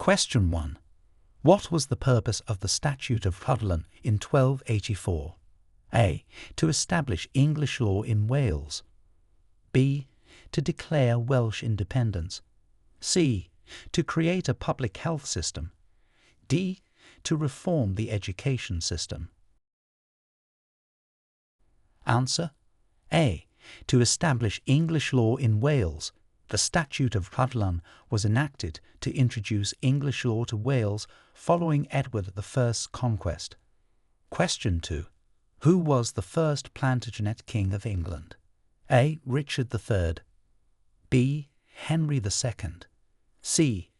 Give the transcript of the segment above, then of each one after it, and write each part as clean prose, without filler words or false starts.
Question 1. What was the purpose of the Statute of Rhuddlan in 1284? A. To establish English law in Wales. B. To declare Welsh independence. C. To create a public health system. D. To reform the education system. Answer. A. To establish English law in Wales. The Statute of Rhuddlan was enacted to introduce English law to Wales following Edward I's conquest. Question 2. Who was the first Plantagenet King of England? A. Richard III. B. Henry II. C.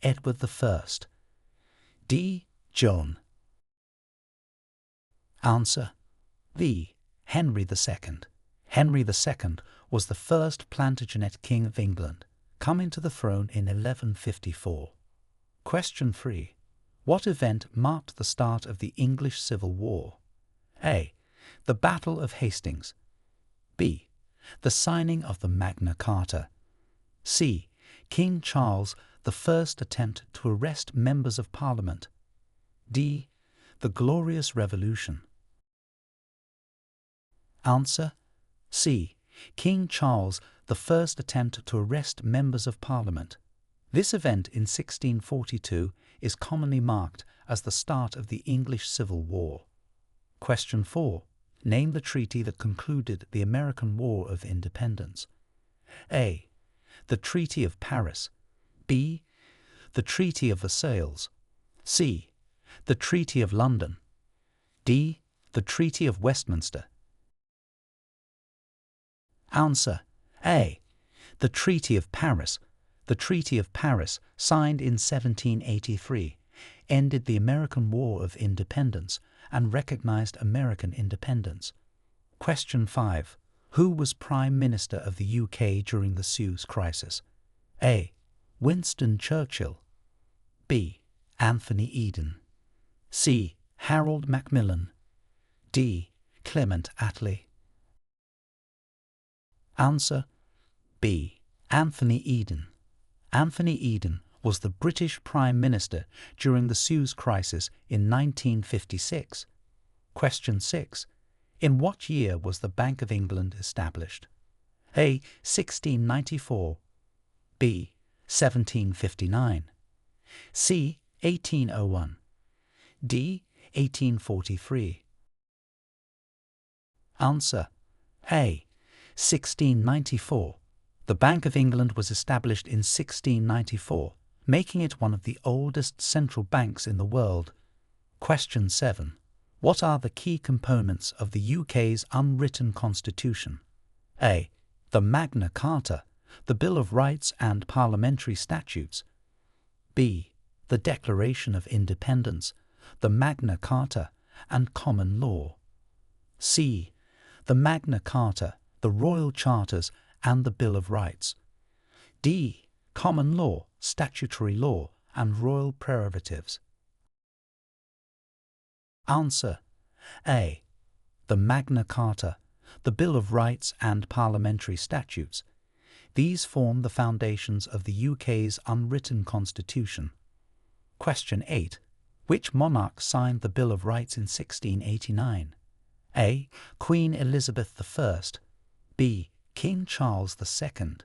Edward I. D. John. Answer. B. Henry II. Henry II was the first Plantagenet King of England, coming to the throne in 1154. Question 3. What event marked the start of the English Civil War? A. The Battle of Hastings. B. The signing of the Magna Carta. C. King Charles I's attempt to arrest members of Parliament. D. The Glorious Revolution. Answer. C. King Charles I's attempt to arrest members of Parliament. This event in 1642 is commonly marked as the start of the English Civil War. Question 4. Name the treaty that concluded the American War of Independence. A. The Treaty of Paris. B. The Treaty of Versailles. C. The Treaty of London. D. The Treaty of Westminster. Answer. A. The Treaty of Paris. The Treaty of Paris, signed in 1783, ended the American War of Independence and recognized American independence. Question 5. Who was Prime Minister of the UK during the Suez Crisis? A. Winston Churchill. B. Anthony Eden. C. Harold Macmillan. D. Clement Attlee. Answer. B. Anthony Eden. Anthony Eden was the British Prime Minister during the Suez Crisis in 1956. Question 6. In what year was the Bank of England established? A. 1694. B. 1759. C. 1801. D. 1843. Answer. A. 1694. The Bank of England was established in 1694, making it one of the oldest central banks in the world. Question 7. What are the key components of the UK's unwritten constitution? A. The Magna Carta, the Bill of Rights and parliamentary statutes. B. The Declaration of Independence, the Magna Carta, and common law. C. The Magna Carta, the Royal Charters, and the Bill of Rights. D. Common law, statutory law, and royal prerogatives. Answer. A. The Magna Carta, the Bill of Rights and parliamentary statutes. These form the foundations of the UK's unwritten constitution. Question 8. Which monarch signed the Bill of Rights in 1689? A. Queen Elizabeth I. B. King Charles II.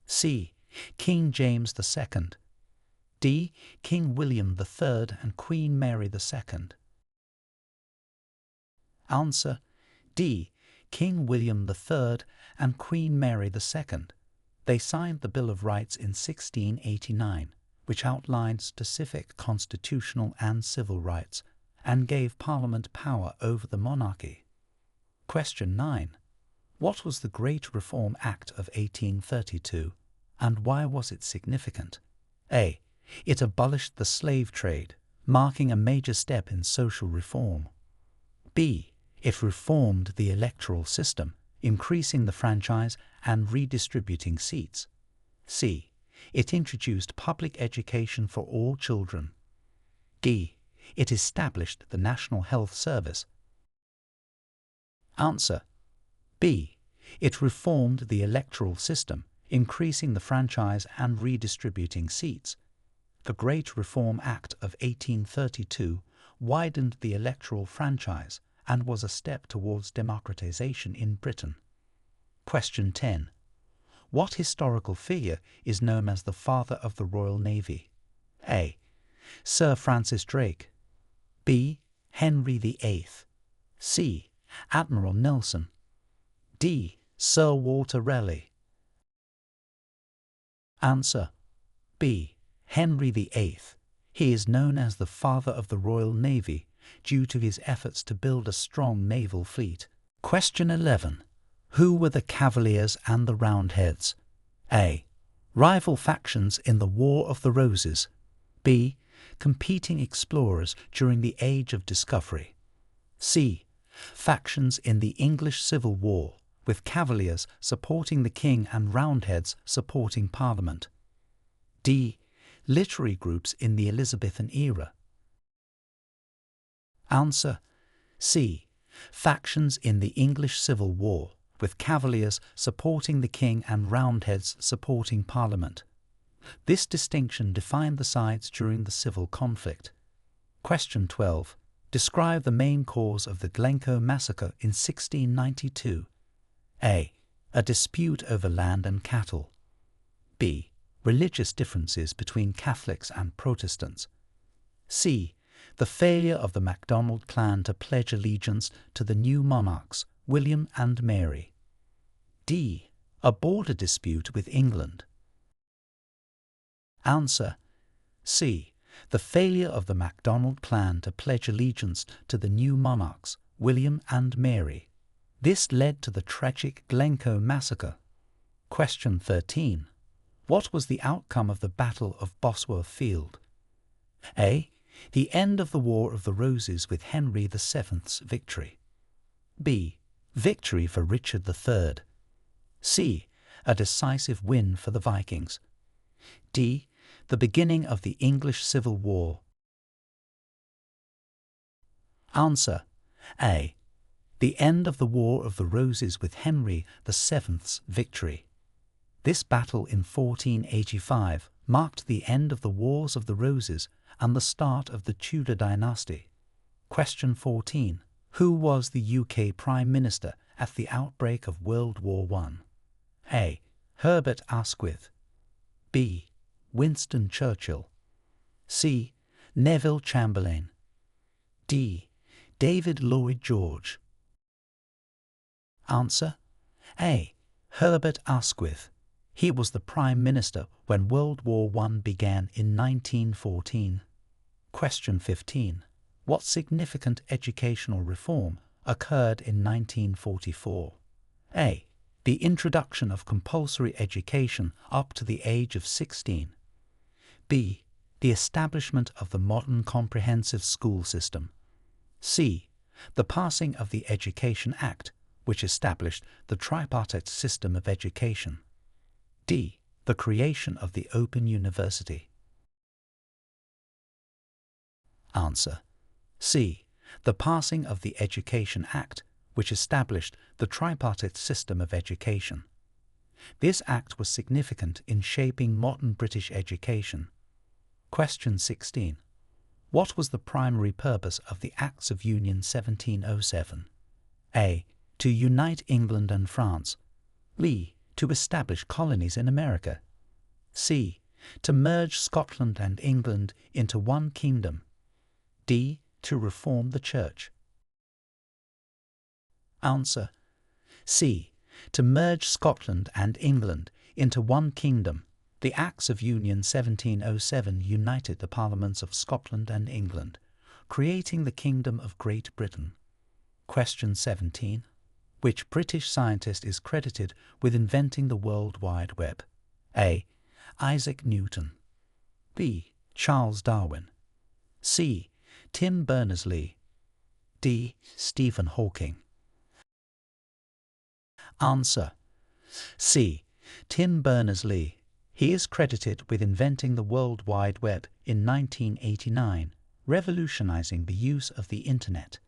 C. King James II. D. King William III and Queen Mary II. Answer. D. King William III and Queen Mary II. They signed the Bill of Rights in 1689, which outlined specific constitutional and civil rights and gave Parliament power over the monarchy. Question 9. What was the Great Reform Act of 1832, and why was it significant? A. It abolished the slave trade, marking a major step in social reform. B. It reformed the electoral system, increasing the franchise and redistributing seats. C. It introduced public education for all children. D. It established the National Health Service. Answer. B. It reformed the electoral system, increasing the franchise and redistributing seats. The Great Reform Act of 1832 widened the electoral franchise and was a step towards democratization in Britain. Question 10. What historical figure is known as the father of the Royal Navy? A. Sir Francis Drake. B. Henry VIII. C. Admiral Nelson. D. Sir Walter Raleigh. Answer. B. Henry VIII. He is known as the father of the Royal Navy due to his efforts to build a strong naval fleet. Question 11. Who were the Cavaliers and the Roundheads? A. Rival factions in the War of the Roses. B. Competing explorers during the Age of Discovery. C. Factions in the English Civil War, with Cavaliers supporting the King and Roundheads supporting Parliament. D. Literary groups in the Elizabethan era. Answer. C. Factions in the English Civil War, with Cavaliers supporting the King and Roundheads supporting Parliament. This distinction defined the sides during the civil conflict. Question 12. Describe the main cause of the Glencoe massacre in 1692. A. A dispute over land and cattle. B. Religious differences between Catholics and Protestants. C. The failure of the MacDonald clan to pledge allegiance to the new monarchs, William and Mary. D. A border dispute with England. Answer. C. The failure of the MacDonald clan to pledge allegiance to the new monarchs, William and Mary. This led to the tragic Glencoe massacre. Question 13. What was the outcome of the Battle of Bosworth Field? A. The end of the War of the Roses with Henry VII's victory. B. Victory for Richard III. C. A decisive win for the Vikings. D. The beginning of the English Civil War. Answer. A. The end of the War of the Roses with Henry VII's victory. This battle in 1485 marked the end of the Wars of the Roses and the start of the Tudor dynasty. Question 14. Who was the UK Prime Minister at the outbreak of World War I? A. Herbert Asquith. B. Winston Churchill. C. Neville Chamberlain. D. David Lloyd George. Answer. A. Herbert Asquith. He was the Prime Minister when World War I began in 1914. Question 15. What significant educational reform occurred in 1944? A. The introduction of compulsory education up to the age of 16. B. The establishment of the modern comprehensive school system. C. The passing of the Education Act, which established the tripartite system of education. D. The creation of the Open University. Answer. C. The passing of the Education Act, which established the tripartite system of education. This act was significant in shaping modern British education. Question 16. What was the primary purpose of the Acts of Union 1707? A. To unite England and France. B. To establish colonies in America. C. To merge Scotland and England into one kingdom. D. To reform the Church. Answer. C. To merge Scotland and England into one kingdom. The Acts of Union 1707 united the parliaments of Scotland and England, creating the Kingdom of Great Britain. Question 17. Which British scientist is credited with inventing the World Wide Web? A. Isaac Newton. B. Charles Darwin. C. Tim Berners-Lee. D. Stephen Hawking. Answer. C. Tim Berners-Lee. He is credited with inventing the World Wide Web in 1989, revolutionizing the use of the Internet.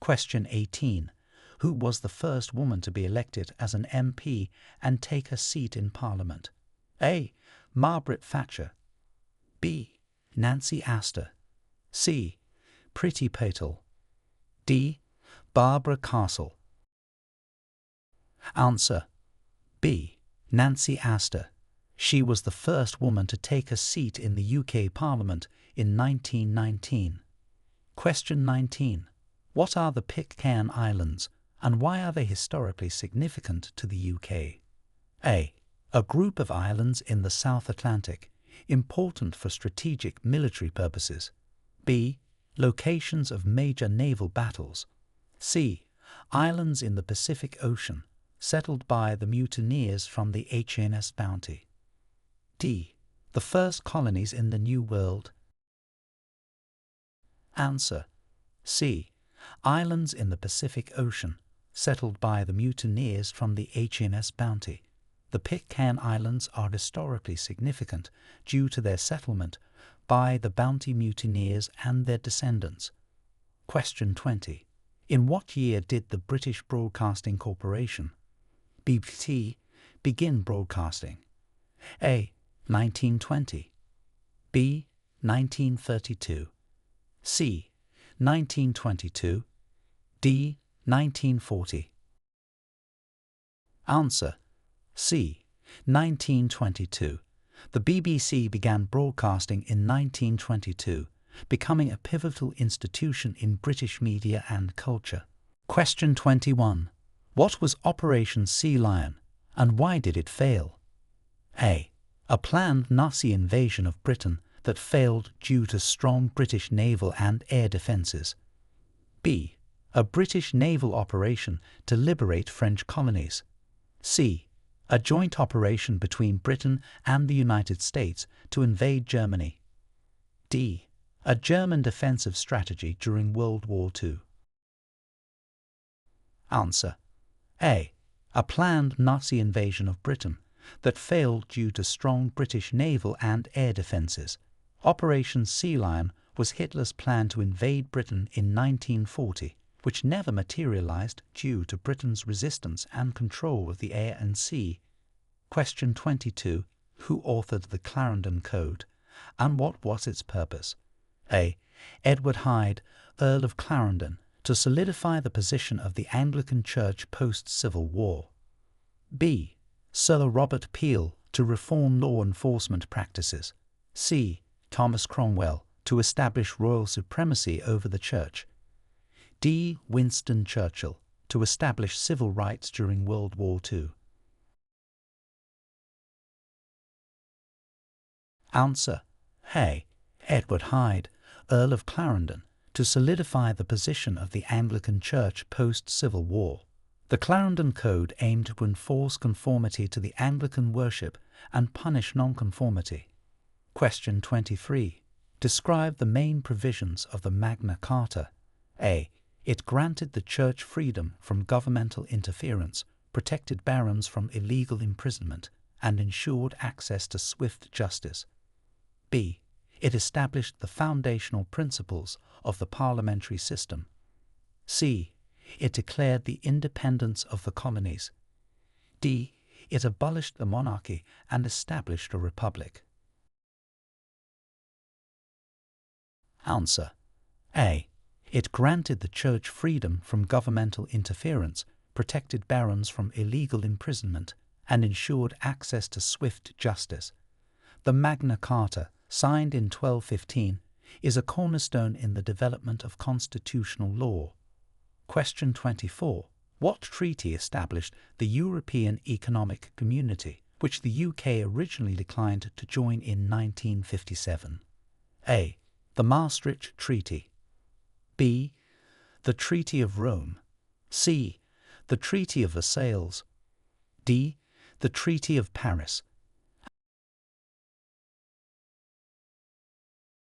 Question 18. Who was the first woman to be elected as an MP and take her seat in Parliament? A. Margaret Thatcher. B. Nancy Astor. C. Priti Patel. D. Barbara Castle. Answer: B. Nancy Astor. She was the first woman to take a seat in the UK Parliament in 1919. Question 19. What are the Pitcairn Islands, and why are they historically significant to the UK? A. A group of islands in the South Atlantic, important for strategic military purposes. B. Locations of major naval battles. C. Islands in the Pacific Ocean, settled by the mutineers from the HMS Bounty. D. The first colonies in the New World. Answer: C. Islands in the Pacific Ocean, settled by the mutineers from the HMS Bounty. The Pitcairn Islands are historically significant due to their settlement by the Bounty mutineers and their descendants. Question 20. In what year did the British Broadcasting Corporation, BBC, begin broadcasting? A. 1920. B. 1932. C. 1922. D. 1940. Answer: C. 1922. The BBC began broadcasting in 1922, becoming a pivotal institution in British media and culture. Question 21. What was Operation Sea Lion, and why did it fail? A. A planned Nazi invasion of Britain that failed due to strong British naval and air defences. B. A British naval operation to liberate French colonies. C. A joint operation between Britain and the United States to invade Germany. D. A German defensive strategy during World War II. Answer: A. A planned Nazi invasion of Britain that failed due to strong British naval and air defences. Operation Sea Lion was Hitler's plan to invade Britain in 1940, which never materialized due to Britain's resistance and control of the air and sea. Question 22. Who authored the Clarendon Code, and what was its purpose? A. Edward Hyde, Earl of Clarendon, to solidify the position of the Anglican Church post-Civil War. B. Sir Robert Peel, to reform law enforcement practices. C. Thomas Cromwell, to establish royal supremacy over the Church. D. Winston Churchill, to establish civil rights during World War II. Answer: A. Edward Hyde, Earl of Clarendon, to solidify the position of the Anglican Church post-Civil War. The Clarendon Code aimed to enforce conformity to the Anglican worship and punish nonconformity. Question 23. Describe the main provisions of the Magna Carta. A. It granted the Church freedom from governmental interference, protected barons from illegal imprisonment, and ensured access to swift justice. B. It established the foundational principles of the parliamentary system. C. It declared the independence of the colonies. D. It abolished the monarchy and established a republic. Answer: A. It granted the Church freedom from governmental interference, protected barons from illegal imprisonment, and ensured access to swift justice. The Magna Carta, signed in 1215, is a cornerstone in the development of constitutional law. Question 24. What treaty established the European Economic Community, which the UK originally declined to join in 1957? A. The Maastricht Treaty. B. The Treaty of Rome. C. The Treaty of Versailles. D. The Treaty of Paris.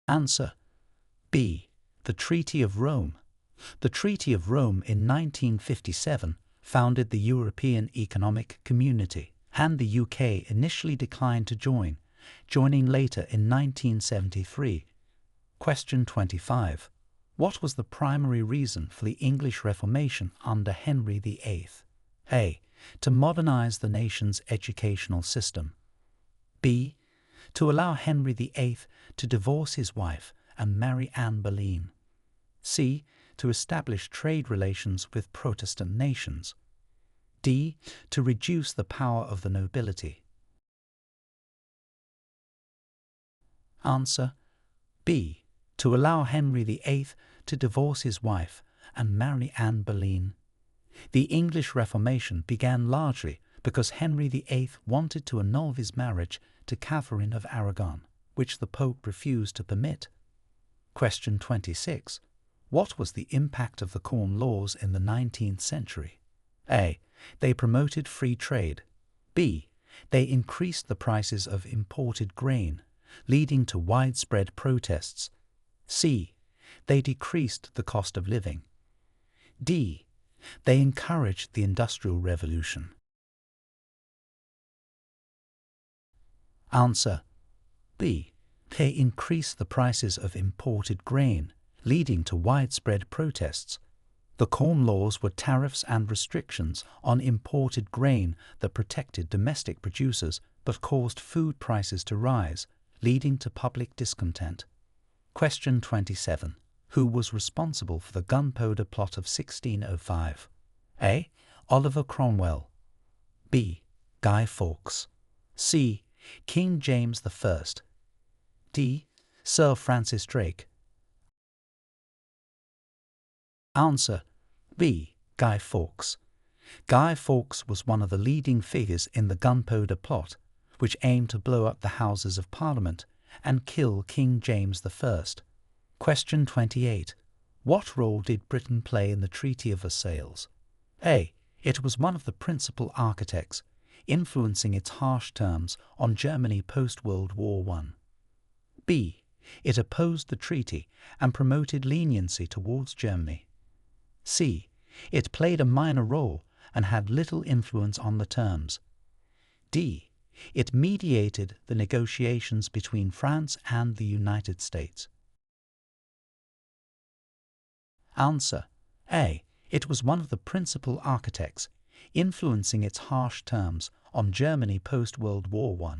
Answer: B. The Treaty of Rome. The Treaty of Rome in 1957 founded the European Economic Community, and the UK initially declined to join, joining later in 1973. Question 25. What was the primary reason for the English Reformation under Henry VIII? A. To modernize the nation's educational system. B. To allow Henry VIII to divorce his wife and marry Anne Boleyn. C. To establish trade relations with Protestant nations. D. To reduce the power of the nobility. Answer B. To allow Henry VIII to divorce his wife and marry Anne Boleyn. The English Reformation began largely because Henry VIII wanted to annul his marriage to Catherine of Aragon, which the Pope refused to permit. Question 26. What was the impact of the Corn Laws in the 19th century? A. They promoted free trade. B. They increased the prices of imported grain, leading to widespread protests. C. They decreased the cost of living. D. They encouraged the Industrial Revolution. Answer B. They increased the prices of imported grain, leading to widespread protests. The Corn Laws were tariffs and restrictions on imported grain that protected domestic producers but caused food prices to rise, leading to public discontent. Question 27. Who was responsible for the Gunpowder Plot of 1605? A. Oliver Cromwell. B. Guy Fawkes. C. King James I. D. Sir Francis Drake. Answer B. Guy Fawkes. Guy Fawkes was one of the leading figures in the Gunpowder Plot, which aimed to blow up the Houses of Parliament and kill King James I. Question 28. What role did Britain play in the Treaty of Versailles? A. It was one of the principal architects, influencing its harsh terms on Germany post-World War I. B. It opposed the treaty and promoted leniency towards Germany. C. It played a minor role and had little influence on the terms. D. It mediated the negotiations between France and the United States. Answer A. It was one of the principal architects, influencing its harsh terms on Germany post-World War I.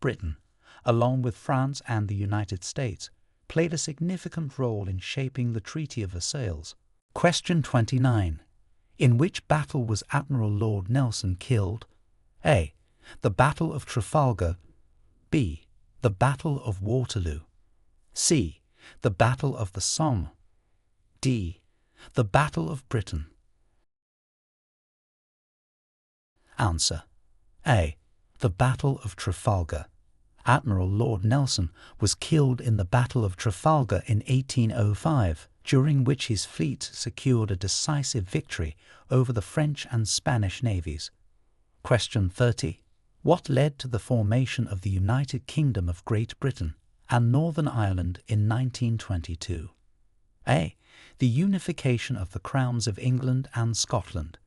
Britain, along with France and the United States, played a significant role in shaping the Treaty of Versailles. Question 29. In which battle was Admiral Lord Nelson killed? A. The Battle of Trafalgar. B. The Battle of Waterloo. C. The Battle of the Somme. D. The Battle of Britain. Answer A. The Battle of Trafalgar. Admiral Lord Nelson was killed in the Battle of Trafalgar in 1805, during which his fleet secured a decisive victory over the French and Spanish navies. Question 30. What led to the formation of the United Kingdom of Great Britain and Northern Ireland in 1922? A. The unification of the crowns of England and Scotland.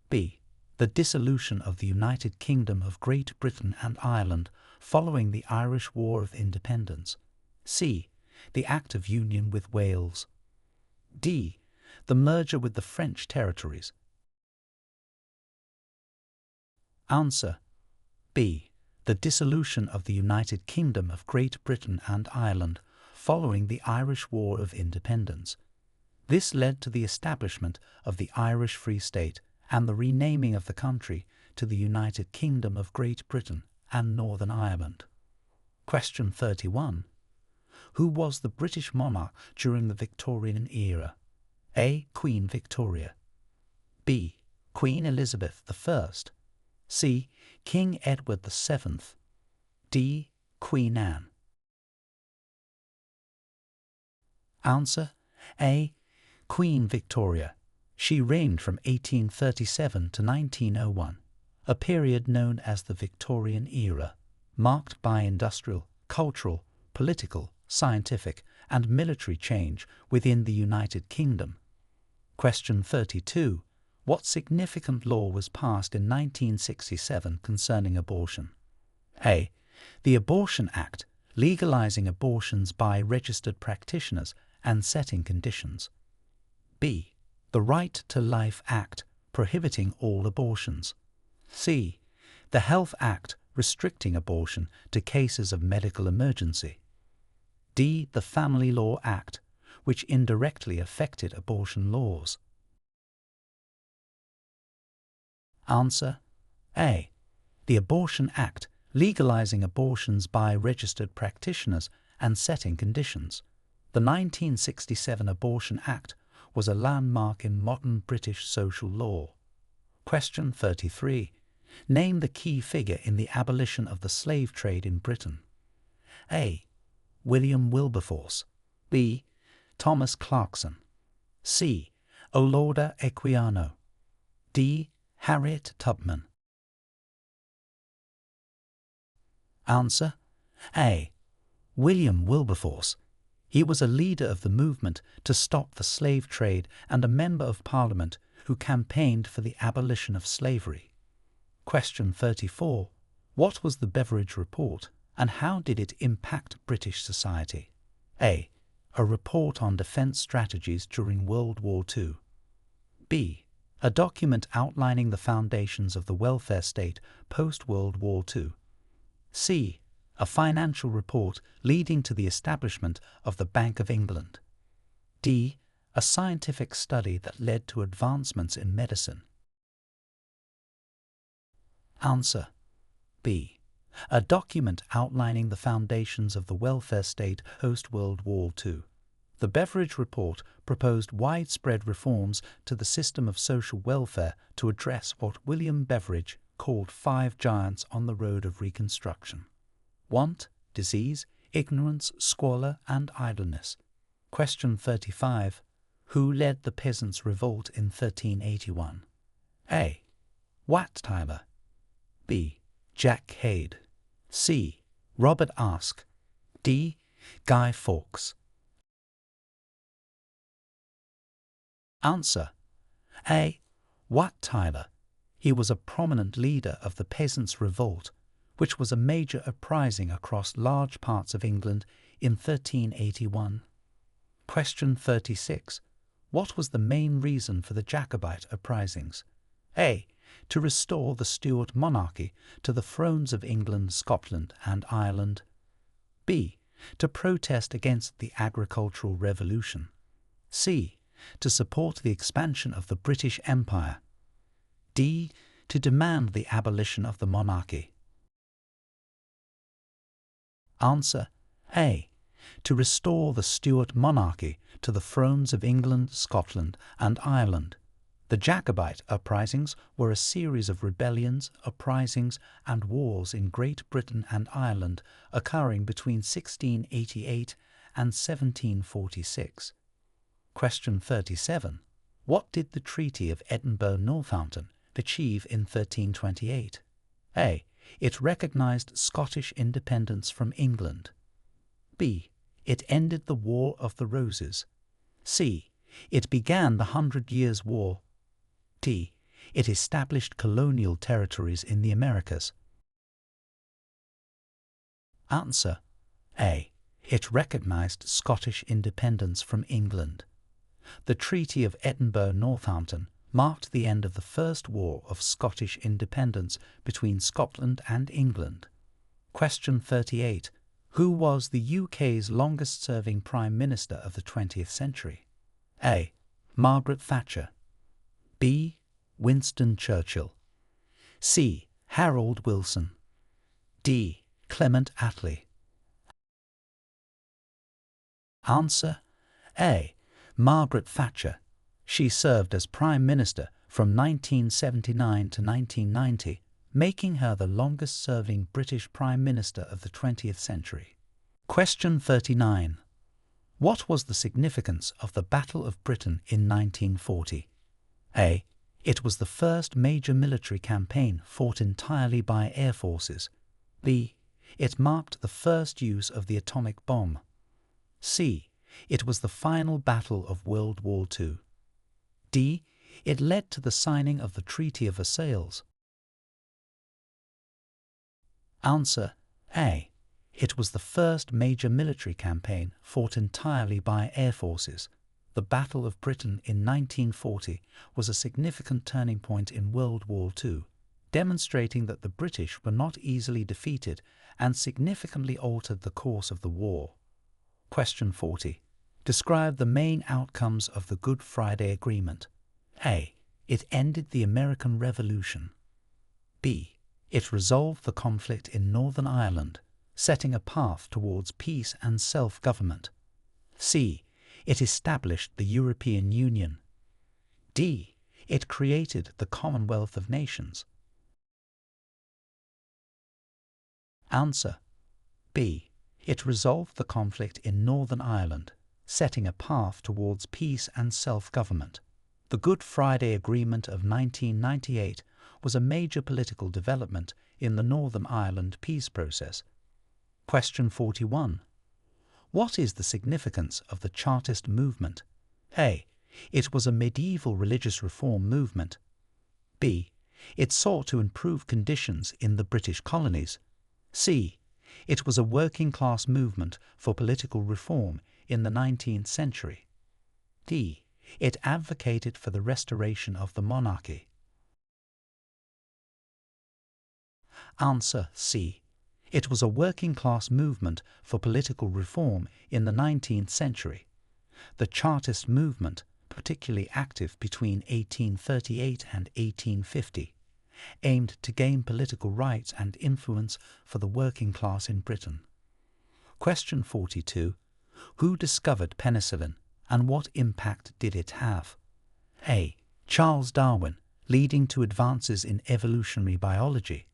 B. The dissolution of the United Kingdom of Great Britain and Ireland following the Irish War of Independence. C. The Act of Union with Wales. D. The merger with the French territories. Answer B. The dissolution of the United Kingdom of Great Britain and Ireland following the Irish War of Independence. This led to the establishment of the Irish Free State and the renaming of the country to the United Kingdom of Great Britain and Northern Ireland. Question 31. Who was the British monarch during the Victorian era? A. Queen Victoria. B. Queen Elizabeth I. C. King Edward VII. D. Queen Anne. Answer A. Queen Victoria. She reigned from 1837 to 1901, a period known as the Victorian era, marked by industrial, cultural, political, scientific, and military change within the United Kingdom. Question 32. What significant law was passed in 1967 concerning abortion? A. The Abortion Act, legalizing abortions by registered practitioners and setting conditions. B. The Right to Life Act, prohibiting all abortions. C. The Health Act, restricting abortion to cases of medical emergency. D. The Family Law Act, which indirectly affected abortion laws. Answer A. The Abortion Act, legalizing abortions by registered practitioners and setting conditions. The 1967 Abortion Act was a landmark in modern British social law. Question 33. Name the key figure in the abolition of the slave trade in Britain. A. William Wilberforce. B. Thomas Clarkson. C. Olaudah Equiano. D. Harriet Tubman. Answer A. William Wilberforce. He was a leader of the movement to stop the slave trade and a member of Parliament who campaigned for the abolition of slavery. Question 34. What was the Beveridge Report and how did it impact British society? A. A report on defence strategies during World War II. B. A document outlining the foundations of the welfare state post-World War II. C. A financial report leading to the establishment of the Bank of England. D. A scientific study that led to advancements in medicine. Answer B. A document outlining the foundations of the welfare state post-World War II. The Beveridge Report proposed widespread reforms to the system of social welfare to address what William Beveridge called 5 giants on the road of reconstruction: want, disease, ignorance, squalor, and idleness. Question 35. Who led the Peasants' Revolt in 1381? A. Wat Tyler. B. Jack Cade. C. Robert Aske. D. Guy Fawkes. Answer A. Wat Tyler. He was a prominent leader of the Peasants' Revolt, which was a major uprising across large parts of England in 1381. Question 36. What was the main reason for the Jacobite uprisings? A. To restore the Stuart monarchy to the thrones of England, Scotland, and Ireland. B. To protest against the agricultural revolution. C. To support the expansion of the British Empire. D. To demand the abolition of the monarchy. Answer A. To restore the Stuart monarchy to the thrones of England, Scotland, and Ireland. The Jacobite uprisings were a series of rebellions, uprisings, and wars in Great Britain and Ireland occurring between 1688 and 1746. Question 37. What did the Treaty of Edinburgh-Northampton achieve in 1328? A. It recognised Scottish independence from England. B. It ended the War of the Roses. C. It began the 100 Years' War. D. It established colonial territories in the Americas. Answer A. It recognised Scottish independence from England. The Treaty of Edinburgh-Northampton marked the end of the First War of Scottish independence between Scotland and England. Question 38. Who was the UK's longest-serving Prime Minister of the 20th century? A. Margaret Thatcher. B. Winston Churchill. C. Harold Wilson. D. Clement Attlee. Answer A. Margaret Thatcher. She served as Prime Minister from 1979 to 1990, making her the longest-serving British Prime Minister of the 20th century. Question 39. What was the significance of the Battle of Britain in 1940? A. It was the first major military campaign fought entirely by air forces. B. It marked the first use of the atomic bomb. C. It was the final battle of World War II. D. It led to the signing of the Treaty of Versailles. Answer A. It was the first major military campaign fought entirely by air forces. The Battle of Britain in 1940 was a significant turning point in World War II. demonstrating that the British were not easily defeated and significantly altered the course of the war. Question 40. Describe the main outcomes of the Good Friday Agreement. A. It ended the American Revolution. B. It resolved the conflict in Northern Ireland, setting a path towards peace and self-government. C. It established the European Union. D. It created the Commonwealth of Nations. Answer. B. It resolved the conflict in Northern Ireland, setting a path towards peace and self-government. The Good Friday Agreement of 1998 was a major political development in the Northern Ireland peace process. Question 41. What is the significance of the Chartist movement? A. It was a medieval religious reform movement. B. It sought to improve conditions in the British colonies. C. It was a working-class movement for political reform in the 19th century. D. It advocated for the restoration of the monarchy. Answer. C. It was a working-class movement for political reform in the 19th century. The Chartist movement, particularly active between 1838 and 1850, aimed to gain political rights and influence for the working class in Britain. Question 42. Who discovered penicillin and what impact did it have? A. Charles Darwin, leading to advances in evolutionary biology.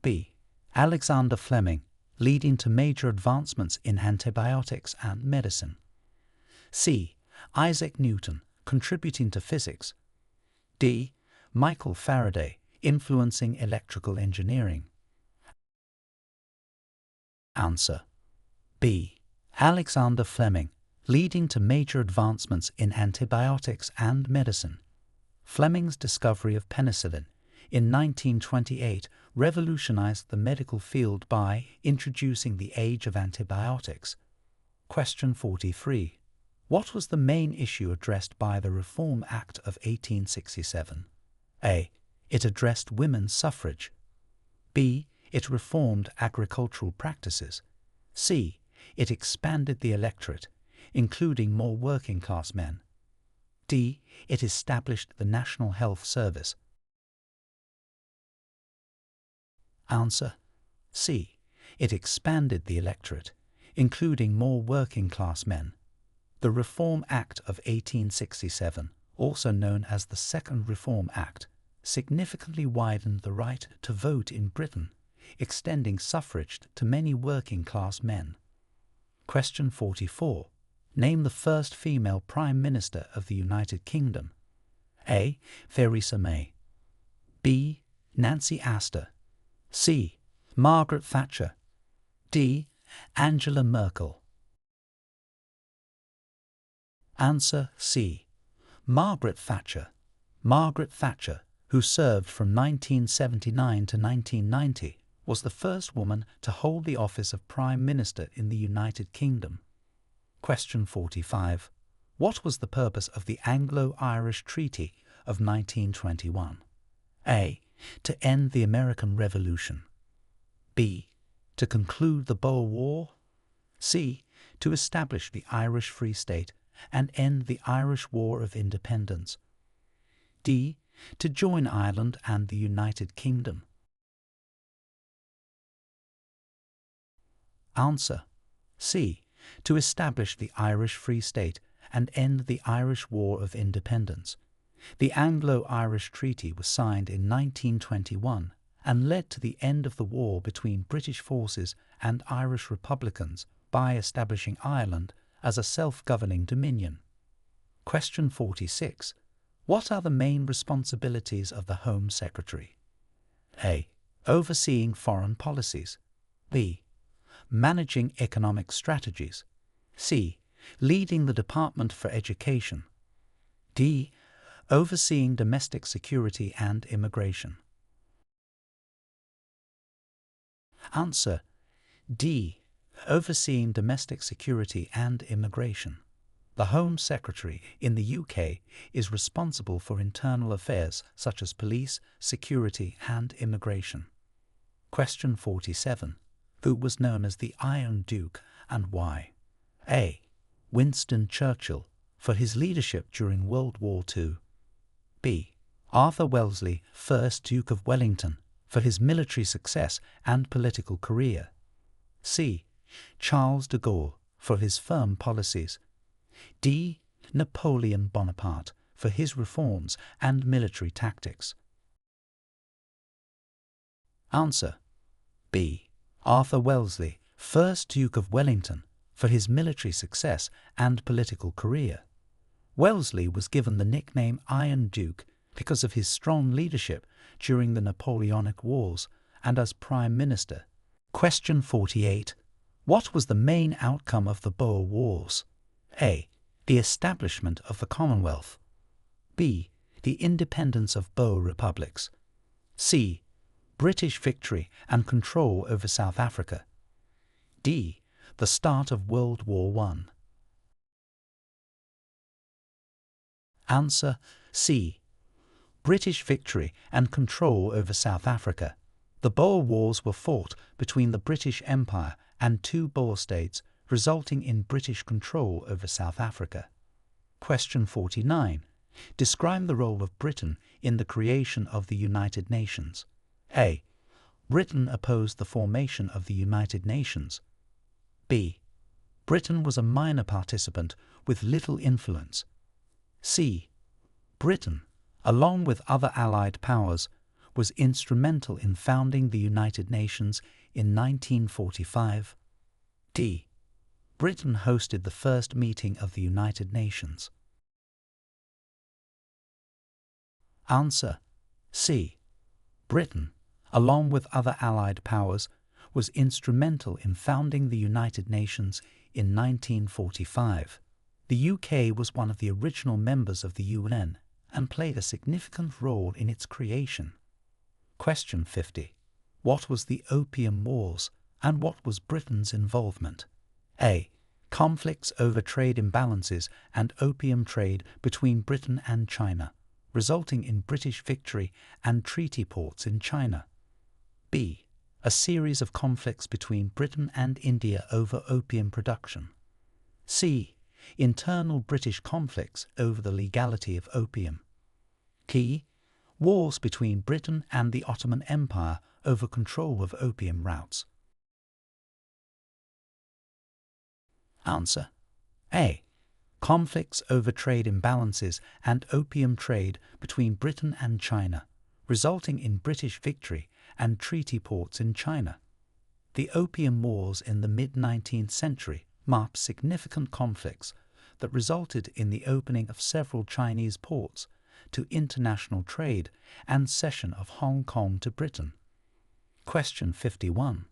B. Alexander Fleming, leading to major advancements in antibiotics and medicine. C. Isaac Newton, contributing to physics. D. Michael Faraday, influencing electrical engineering. Answer. B. Alexander Fleming, leading to major advancements in antibiotics and medicine. Fleming's discovery of penicillin in 1928 revolutionized the medical field by introducing the age of antibiotics. Question 43. What was the main issue addressed by the Reform Act of 1867? A. It addressed women's suffrage. B. It reformed agricultural practices. C. It expanded the electorate, including more working-class men. D. It established the National Health Service. Answer. C. It expanded the electorate, including more working-class men. The Reform Act of 1867, also known as the Second Reform Act, significantly widened the right to vote in Britain, extending suffrage to many working-class men. Question 44. Name the first female Prime Minister of the United Kingdom. A. Theresa May. B. Nancy Astor. C. Margaret Thatcher. D. Angela Merkel. Answer. C. Margaret Thatcher. Margaret Thatcher, who served from 1979 to 1990, was the first woman to hold the office of Prime Minister in the United Kingdom. Question 45. What was the purpose of the Anglo-Irish Treaty of 1921? A. To end the American Revolution. B. To conclude the Boer War. C. To establish the Irish Free State and end the Irish War of Independence. D. To join Ireland and the United Kingdom. Answer. C. To establish the Irish Free State and end the Irish War of Independence. The Anglo-Irish Treaty was signed in 1921 and led to the end of the war between British forces and Irish Republicans by establishing Ireland as a self-governing dominion. Question 46. What are the main responsibilities of the Home Secretary? A. Overseeing foreign policies. B. Managing economic strategies. C. Leading the Department for Education. D. Overseeing domestic security and immigration. Answer. D. Overseeing domestic security and immigration. The Home Secretary in the UK is responsible for internal affairs such as police, security and immigration. Question 47. Who was known as the Iron Duke and why? A. Winston Churchill, for his leadership during World War II. B. Arthur Wellesley, 1st Duke of Wellington, for his military success and political career. C. Charles de Gaulle, for his firm policies. D. Napoleon Bonaparte, for his reforms and military tactics. Answer. B. Arthur Wellesley, 1st Duke of Wellington, for his military success and political career. Wellesley was given the nickname Iron Duke because of his strong leadership during the Napoleonic Wars and as Prime Minister. Question 48. What was the main outcome of the Boer Wars? A. The establishment of the Commonwealth. B. The independence of Boer republics. C. British victory and control over South Africa. D. The start of World War I. Answer. C. British victory and control over South Africa. The Boer Wars were fought between the British Empire and two Boer states, resulting in British control over South Africa. Question 49. Describe the role of Britain in the creation of the United Nations. A. Britain opposed the formation of the United Nations. B. Britain was a minor participant with little influence. C. Britain, along with other Allied powers, was instrumental in founding the United Nations in 1945. D. Britain hosted the first meeting of the United Nations. Answer. C. Britain, along with other Allied powers, was instrumental in founding the United Nations in 1945. The UK was one of the original members of the UN and played a significant role in its creation. Question 50. What was the Opium Wars and what was Britain's involvement? A. Conflicts over trade imbalances and opium trade between Britain and China, resulting in British victory and treaty ports in China. B. A series of conflicts between Britain and India over opium production. C. Internal British conflicts over the legality of opium. D. Wars between Britain and the Ottoman Empire over control of opium routes. Answer. A. Conflicts over trade imbalances and opium trade between Britain and China, resulting in British victory and treaty ports in China. The Opium Wars in the mid-19th century marked significant conflicts that resulted in the opening of several Chinese ports to international trade and cession of Hong Kong to Britain. Question 51.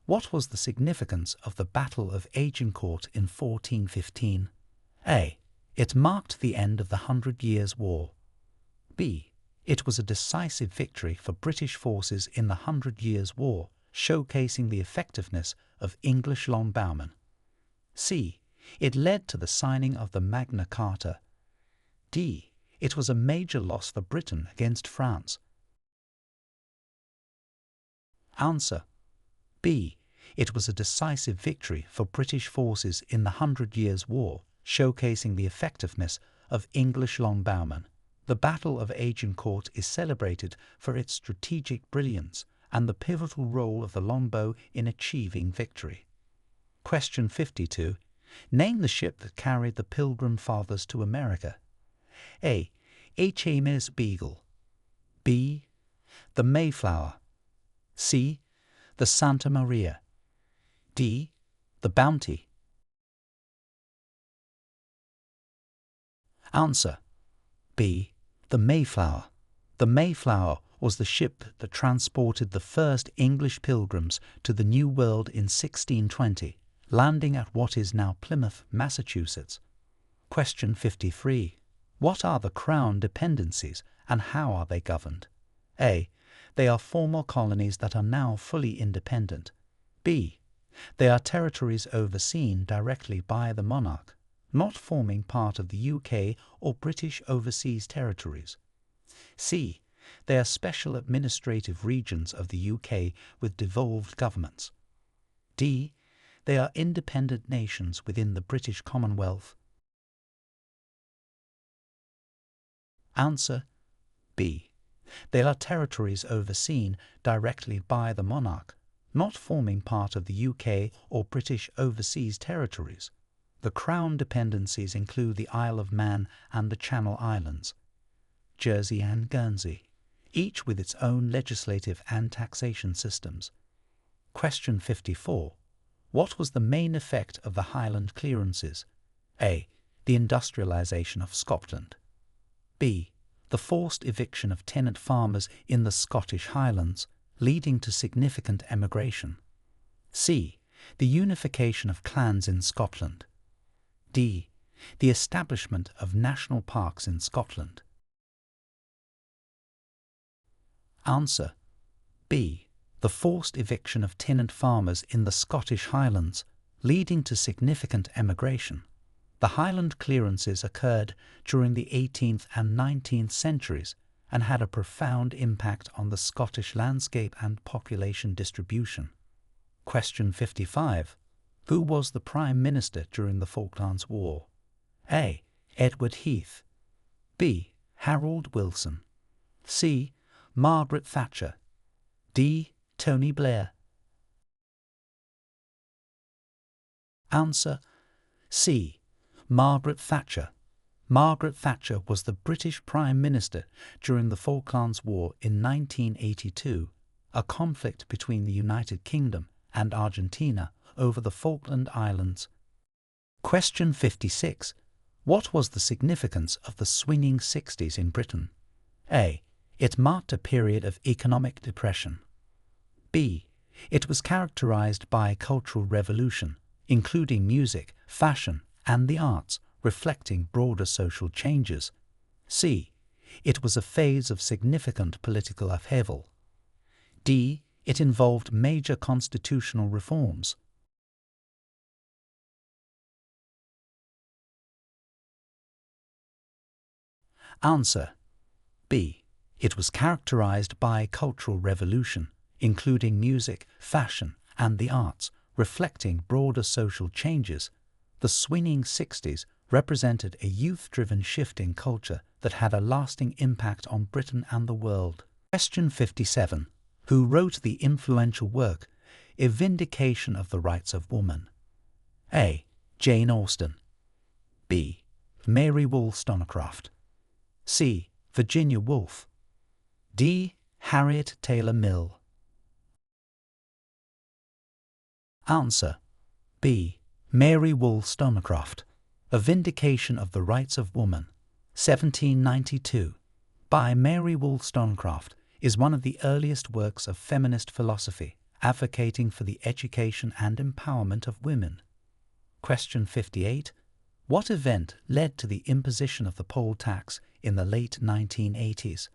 What was the significance of the Battle of Agincourt in 1415? A. It marked the end of the 100 Years' War. B. It was a decisive victory for British forces in the 100 Years' War, showcasing the effectiveness of English longbowmen. C. It led to the signing of the Magna Carta. D. It was a major loss for Britain against France. Answer. B. It was a decisive victory for British forces in the 100 Years' War, showcasing the effectiveness of English longbowmen. The Battle of Agincourt is celebrated for its strategic brilliance and the pivotal role of the longbow in achieving victory. Question 52. Name the ship that carried the Pilgrim Fathers to America. A. HMS Beagle. B. The Mayflower. C. The Santa Maria. D. The Bounty. Answer. B. The Mayflower. The Mayflower was the ship that transported the first English pilgrims to the New World in 1620, landing at what is now Plymouth, Massachusetts. Question 53. What are the Crown dependencies and how are they governed? A. They are former colonies that are now fully independent. B. They are territories overseen directly by the monarch. not forming part of the UK or British Overseas Territories. C. They are special administrative regions of the UK with devolved governments. D. They are independent nations within the British Commonwealth. Answer B. They are territories overseen directly by the monarch, not forming part of the UK or British Overseas Territories. The Crown dependencies include the Isle of Man and the Channel Islands, Jersey and Guernsey, each with its own legislative and taxation systems. Question 54. What was the main effect of the Highland clearances? A. The industrialisation of Scotland. B. The forced eviction of tenant farmers in the Scottish Highlands, leading to significant emigration. C. The unification of clans in Scotland. D. The establishment of national parks in Scotland. Answer B. The forced eviction of tenant farmers in the Scottish Highlands, leading to significant emigration. The Highland clearances occurred during the 18th and 19th centuries and had a profound impact on the Scottish landscape and population distribution. Question 55. Who was the Prime Minister during the Falklands War? A. Edward Heath. B. Harold Wilson. C. Margaret Thatcher. D. Tony Blair. Answer C. Margaret Thatcher. Margaret Thatcher was the British Prime Minister during the Falklands War in 1982, a conflict between the United Kingdom and Argentina over the Falkland Islands. Question 56. What was the significance of the swinging 60s in Britain? A. It marked a period of economic depression. B. It was characterized by a cultural revolution, including music, fashion, and the arts, reflecting broader social changes. C. It was a phase of significant political upheaval. D. It involved major constitutional reforms. Answer B. It was characterized by a cultural revolution, including music, fashion, and the arts, reflecting broader social changes. The swinging 60s represented a youth-driven shift in culture that had a lasting impact on Britain and the world. Question 57. Who wrote the influential work, A Vindication of the Rights of Woman? A. Jane Austen. B. Mary Wollstonecraft. C. Virginia Woolf. D. Harriet Taylor Mill. Answer B. Mary Wollstonecraft. A Vindication of the Rights of Woman, 1792, by Mary Wollstonecraft, is one of the earliest works of feminist philosophy, advocating for the education and empowerment of women. Question 58. What event led to the imposition of the poll tax in the late 1980s?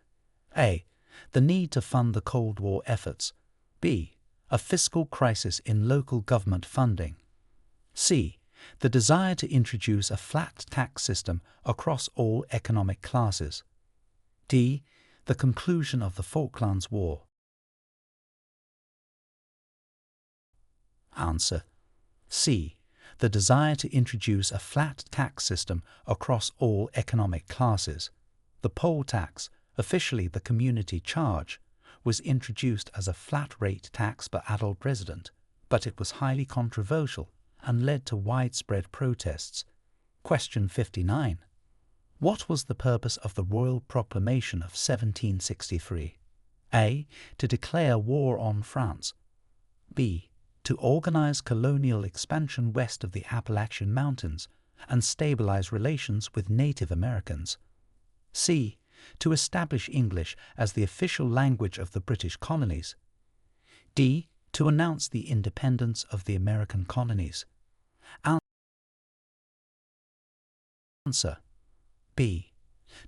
A. The need to fund the Cold War efforts. B. A fiscal crisis in local government funding. C. The desire to introduce a flat tax system across all economic classes. D. The conclusion of the Falklands War. Answer C. The desire to introduce a flat tax system across all economic classes. The poll tax, officially the community charge, was introduced as a flat-rate tax per adult resident, but it was highly controversial and led to widespread protests. Question 59. What was the purpose of the Royal Proclamation of 1763? A. To declare war on France. B. To organize colonial expansion west of the Appalachian Mountains and stabilize relations with Native Americans. C. To establish English as the official language of the British colonies. D. To announce the independence of the American colonies. Answer B.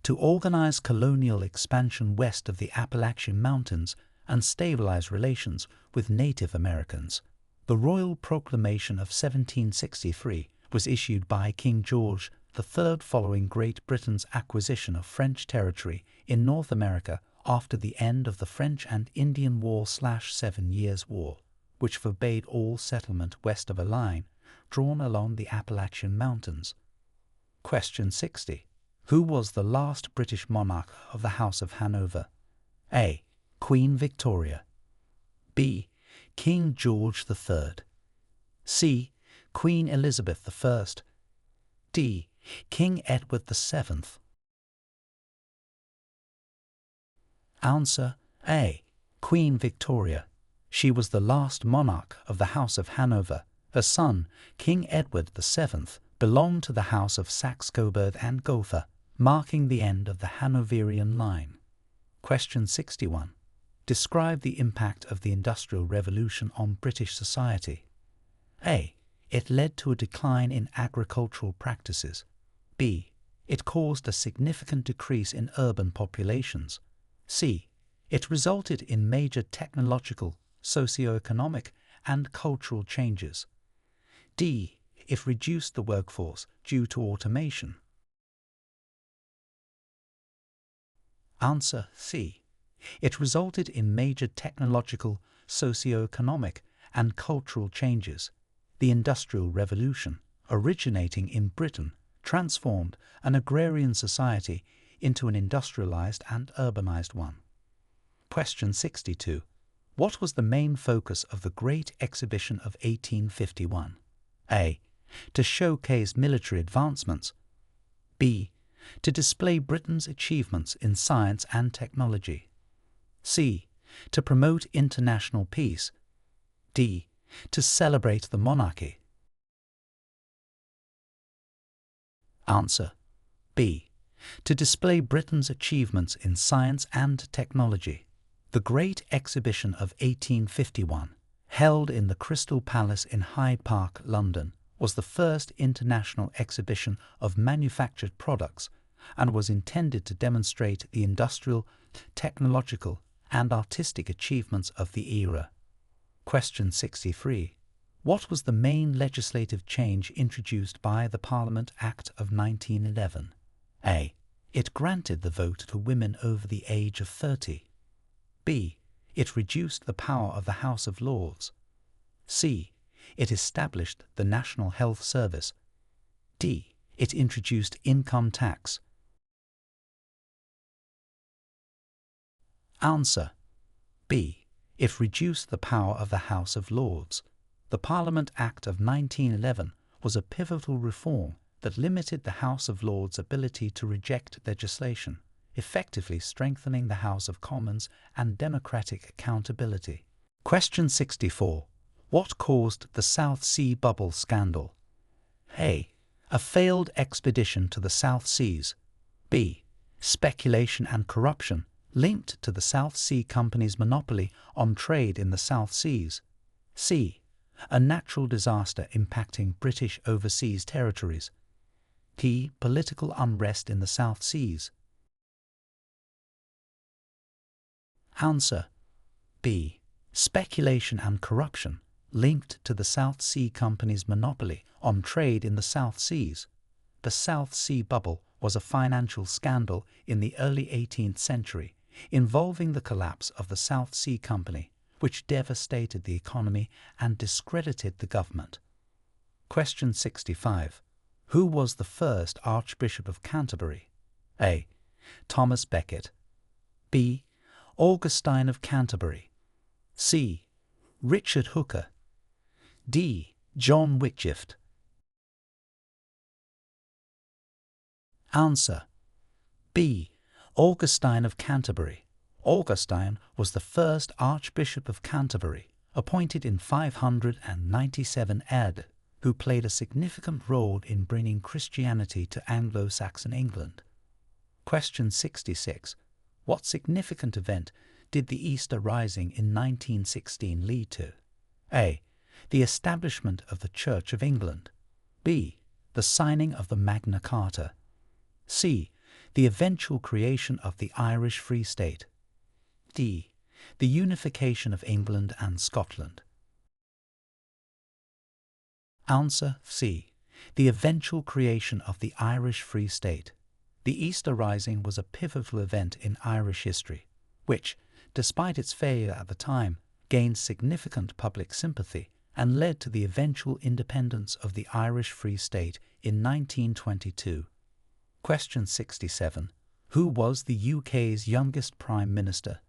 To organize colonial expansion west of the Appalachian Mountains and stabilize relations with Native Americans. The Royal Proclamation of 1763 was issued by King George III following Great Britain's acquisition of French territory in North America after the end of the French and Indian War/7 Years' War, which forbade all settlement west of a line drawn along the Appalachian Mountains. Question 60. Who was the last British monarch of the House of Hanover? A. Queen Victoria. B. King George III. C. Queen Elizabeth I. D. King Edward VII. Answer A. Queen Victoria. She was the last monarch of the House of Hanover. Her son, King Edward VII, belonged to the House of Saxe-Coburg and Gotha, marking the end of the Hanoverian line. Question 61. Describe the impact of the Industrial Revolution on British society. A. It led to a decline in agricultural practices. B. It caused a significant decrease in urban populations. C. It resulted in major technological, socio-economic, and cultural changes. D. It reduced the workforce due to automation. Answer C. It resulted in major technological, socio-economic, and cultural changes. The Industrial Revolution, originating in Britain, transformed an agrarian society into an industrialized and urbanized one. Question 62. What was the main focus of the Great Exhibition of 1851? A. To showcase military advancements. B. To display Britain's achievements in science and technology. C. To promote international peace. D. To celebrate the monarchy. Answer B. To display Britain's achievements in science and technology. The Great Exhibition of 1851, held in the Crystal Palace in Hyde Park, London, was the first international exhibition of manufactured products and was intended to demonstrate the industrial, technological, and artistic achievements of the era. Question 63. What was the main legislative change introduced by the Parliament Act of 1911? A. It granted the vote to women over the age of 30. B. It reduced the power of the House of Lords. C. It established the National Health Service. D. It introduced income tax. Answer B. It reduced the power of the House of Lords. The Parliament Act of 1911 was a pivotal reform that limited the House of Lords' ability to reject legislation, effectively strengthening the House of Commons and democratic accountability. Question 64. What caused the South Sea Bubble scandal? A. A failed expedition to the South Seas. B. Speculation and corruption linked to the South Sea Company's monopoly on trade in the South Seas. C. A natural disaster impacting British overseas territories. D. Political unrest in the South Seas. Answer B. Speculation and corruption linked to the South Sea Company's monopoly on trade in the South Seas. The South Sea Bubble was a financial scandal in the early 18th century involving the collapse of the South Sea Company, which devastated the economy and discredited the government. Question 65. Who was the first Archbishop of Canterbury? A. Thomas Becket. B. Augustine of Canterbury. C. Richard Hooker. D. John Whitgift. Answer B. Augustine of Canterbury. Augustine was the first Archbishop of Canterbury, appointed in 597 AD, who played a significant role in bringing Christianity to Anglo-Saxon England. Question 66. What significant event did the Easter Rising in 1916 lead to? A. The establishment of the Church of England. B. The signing of the Magna Carta. C. The eventual creation of the Irish Free State. D. The unification of England and Scotland. Answer C. The eventual creation of the Irish Free State. The Easter Rising was a pivotal event in Irish history, which, despite its failure at the time, gained significant public sympathy and led to the eventual independence of the Irish Free State in 1922. Question 67. Who was the UK's youngest Prime Minister?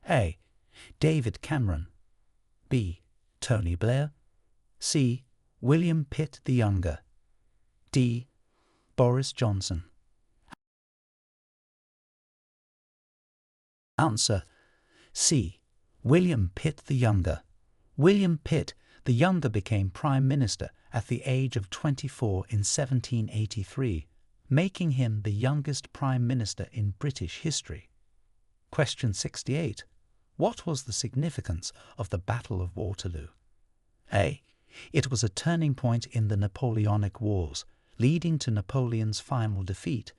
A. David Cameron. B. Tony Blair. C. William Pitt the Younger. D. Boris Johnson. Answer: C. William Pitt the Younger. William Pitt the Younger became Prime Minister at the age of 24 in 1783, making him the youngest Prime Minister in British history. Question 68. What was the significance of the Battle of Waterloo? A. It was a turning point in the Napoleonic Wars, leading to Napoleon's final defeat.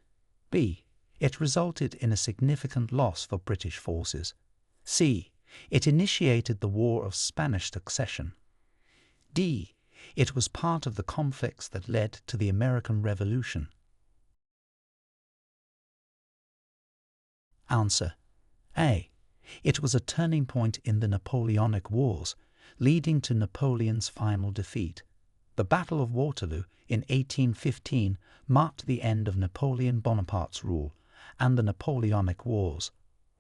B. It resulted in a significant loss for British forces. C. It initiated the War of Spanish Succession. D. It was part of the conflicts that led to the American Revolution. Answer: A. It was a turning point in the Napoleonic Wars, leading to Napoleon's final defeat. The Battle of Waterloo in 1815 marked the end of Napoleon Bonaparte's rule and the Napoleonic Wars.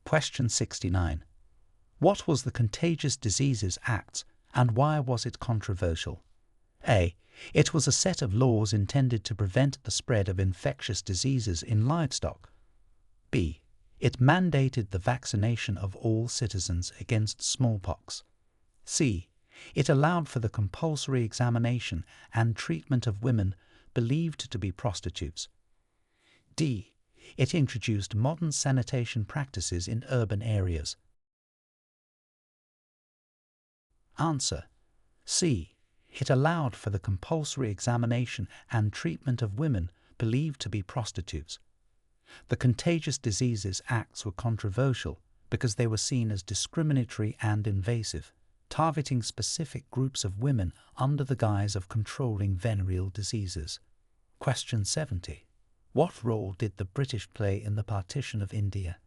Question 69. What was the Contagious Diseases Act and why was it controversial? A. It was a set of laws intended to prevent the spread of infectious diseases in livestock. B. It mandated the vaccination of all citizens against smallpox. C. It allowed for the compulsory examination and treatment of women believed to be prostitutes. D. It introduced modern sanitation practices in urban areas. Answer: C. It allowed for the compulsory examination and treatment of women believed to be prostitutes. The Contagious Diseases Acts were controversial because they were seen as discriminatory and invasive, targeting specific groups of women under the guise of controlling venereal diseases. Question 70. What role did the British play in the partition of India?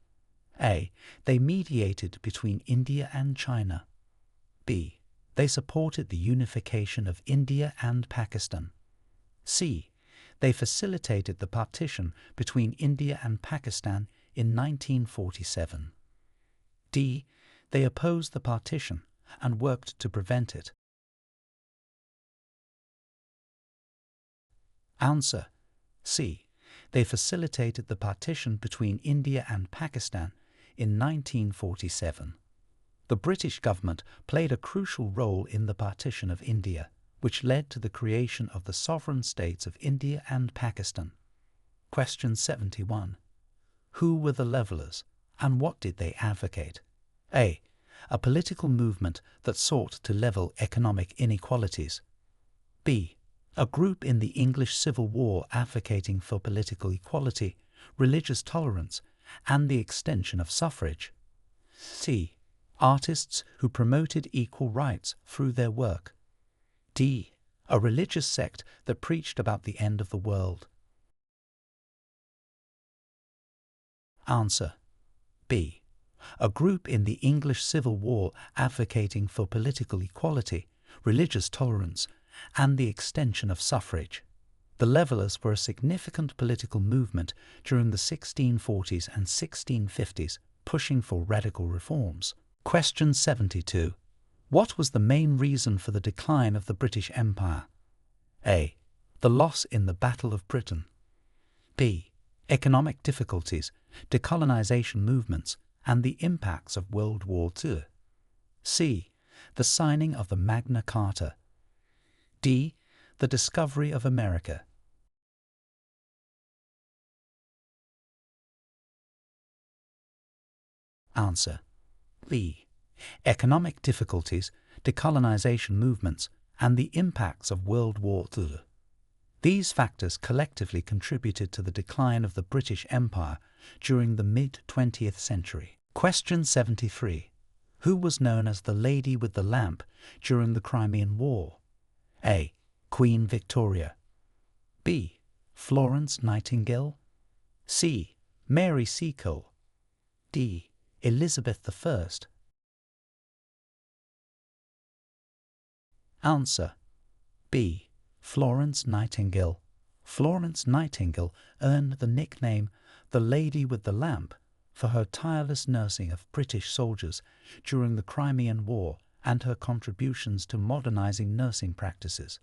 A. They mediated between India and China. B. They supported the unification of India and Pakistan. C. They facilitated the partition between India and Pakistan in 1947. D. They opposed the partition and worked to prevent it. Answer: C. They facilitated the partition between India and Pakistan in 1947. The British government played a crucial role in the partition of India, which led to the creation of the sovereign states of India and Pakistan. Question 71. Who were the Levellers, and what did they advocate? A. A political movement that sought to level economic inequalities. B. A group in the English Civil War advocating for political equality, religious tolerance, and the extension of suffrage. C. Artists who promoted equal rights through their work. D. A religious sect that preached about the end of the world. Answer: B. A group in the English Civil War advocating for political equality, religious tolerance, and the extension of suffrage. The Levellers were a significant political movement during the 1640s and 1650s, pushing for radical reforms. Question 72. What was the main reason for the decline of the British Empire? A. The loss in the Battle of Britain. B. Economic difficulties, decolonization movements, and the impacts of World War II. C. The signing of the Magna Carta. D. The discovery of America. Answer: B. Economic difficulties, decolonization movements, and the impacts of World War II. These factors collectively contributed to the decline of the British Empire during the mid-20th century. Question 73. Who was known as the Lady with the Lamp during the Crimean War? A. Queen Victoria. B. Florence Nightingale. C. Mary Seacole. D. Elizabeth I. Answer: B. Florence Nightingale. Florence Nightingale earned the nickname the Lady with the Lamp for her tireless nursing of British soldiers during the Crimean War and her contributions to modernizing nursing practices.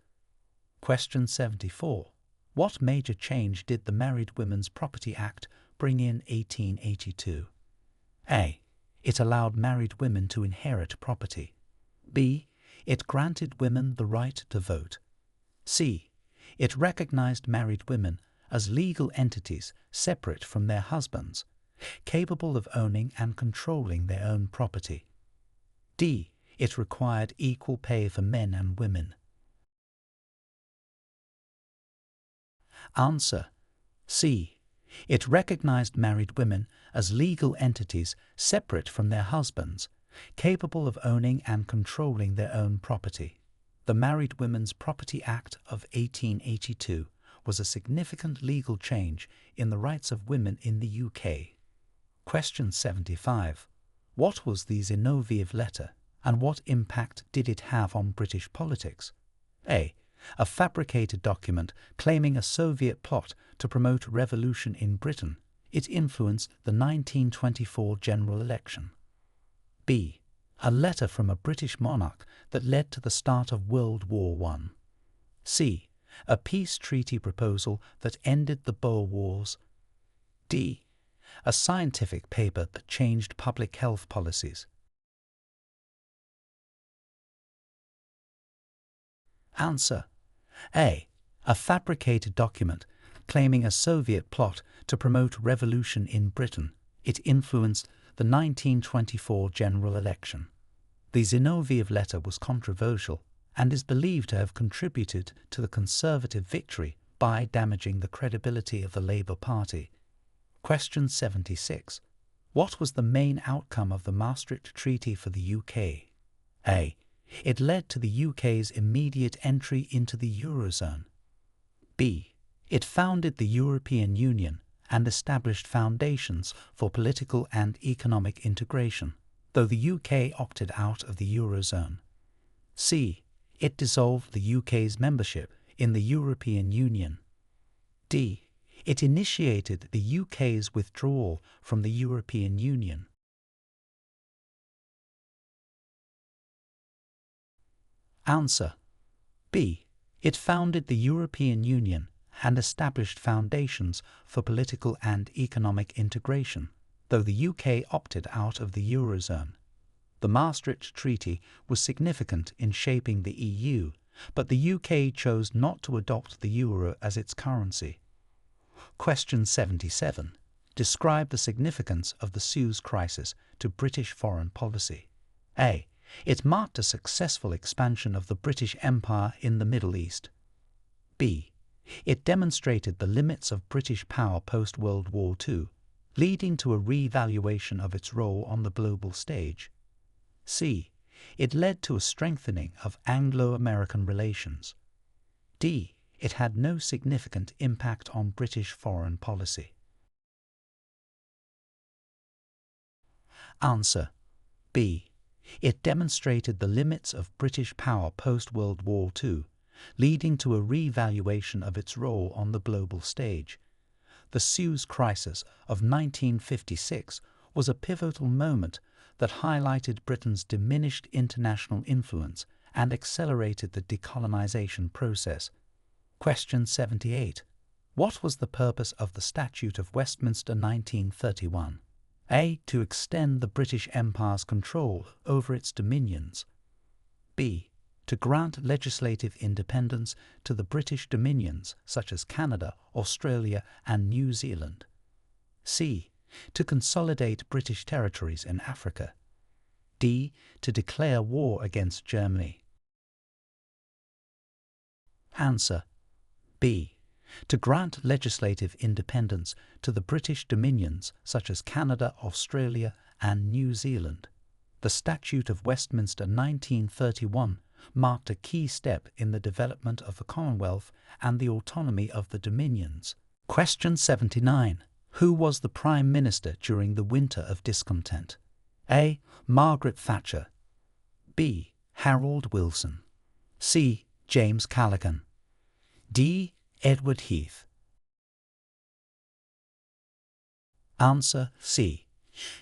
Question 74. What major change did the Married Women's Property Act bring in 1882? A. It allowed married women to inherit property. B. It granted women the right to vote. C. It recognized married women as legal entities separate from their husbands, capable of owning and controlling their own property. D. It required equal pay for men and women. Answer: C. It recognized married women as legal entities separate from their husbands, capable of owning and controlling their own property. The Married Women's Property Act of 1882 was a significant legal change in the rights of women in the UK. Question 75. What was the Zinoviev letter, and what impact did it have on British politics? A. A fabricated document claiming a Soviet plot to promote revolution in Britain. It influenced the 1924 general election. B. A letter from a British monarch that led to the start of World War I. C. A peace treaty proposal that ended the Boer Wars. D. A scientific paper that changed public health policies. Answer: A. A fabricated document claiming a Soviet plot to promote revolution in Britain. It influenced the 1924 general election. The Zinoviev letter was controversial and is believed to have contributed to the Conservative victory by damaging the credibility of the Labour Party. Question 76. What was the main outcome of the Maastricht Treaty for the UK? A. It led to the UK's immediate entry into the Eurozone. B. It founded the European Union and established foundations for political and economic integration, though the UK opted out of the Eurozone. C. It dissolved the UK's membership in the European Union. D. It initiated the UK's withdrawal from the European Union. Answer: B. It founded the European Union and established foundations for political and economic integration, though the UK opted out of the Eurozone. The Maastricht Treaty was significant in shaping the EU, but the UK chose not to adopt the euro as its currency. Question 77. Describe the significance of the Suez Crisis to British foreign policy. A. It marked a successful expansion of the British Empire in the Middle East. B. It demonstrated the limits of British power post-World War II, leading to a re-evaluation of its role on the global stage. C. It led to a strengthening of Anglo-American relations. D. It had no significant impact on British foreign policy. Answer: B. It demonstrated the limits of British power post-World War II, leading to a re-evaluation of its role on the global stage. The Suez Crisis of 1956 was a pivotal moment that highlighted Britain's diminished international influence and accelerated the decolonization process. Question 78. What was the purpose of the Statute of Westminster 1931? A. To extend the British Empire's control over its dominions. B. To grant legislative independence to the British dominions such as Canada, Australia and New Zealand. C. To consolidate British territories in Africa. D. To declare war against Germany. Answer: B. To grant legislative independence to the British dominions such as Canada, Australia and New Zealand. The Statute of Westminster 1931 marked a key step in the development of the Commonwealth and the autonomy of the Dominions. Question 79. Who was the Prime Minister during the Winter of Discontent? A. Margaret Thatcher. B. Harold Wilson. C. James Callaghan. D. Edward Heath. Answer C.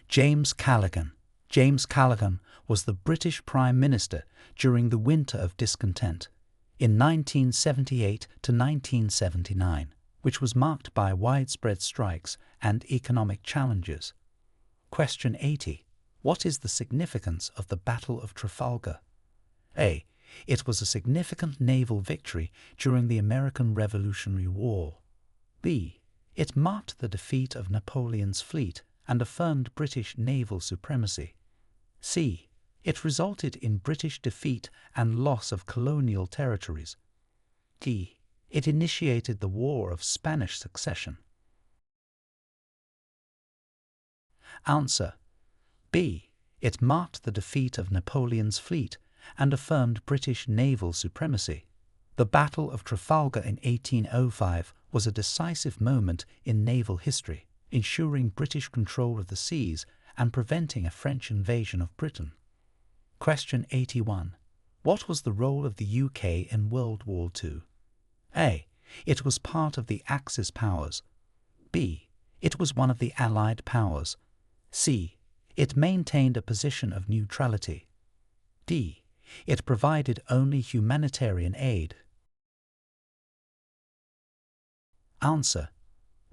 James Callaghan. James Callaghan was the British Prime Minister during the Winter of Discontent in 1978 to 1979, which was marked by widespread strikes and economic challenges. Question 80. What is the significance of the Battle of Trafalgar? A. It was a significant naval victory during the American Revolutionary War. B. It marked the defeat of Napoleon's fleet and affirmed British naval supremacy. C. It resulted in British defeat and loss of colonial territories. D. It initiated the War of Spanish Succession. Answer B. It marked the defeat of Napoleon's fleet and affirmed British naval supremacy. The Battle of Trafalgar in 1805 was a decisive moment in naval history, ensuring British control of the seas and preventing a French invasion of Britain. Question 81. What was the role of the UK in World War II? A. It was part of the Axis powers. B. It was one of the Allied powers. C. It maintained a position of neutrality. D. It provided only humanitarian aid. Answer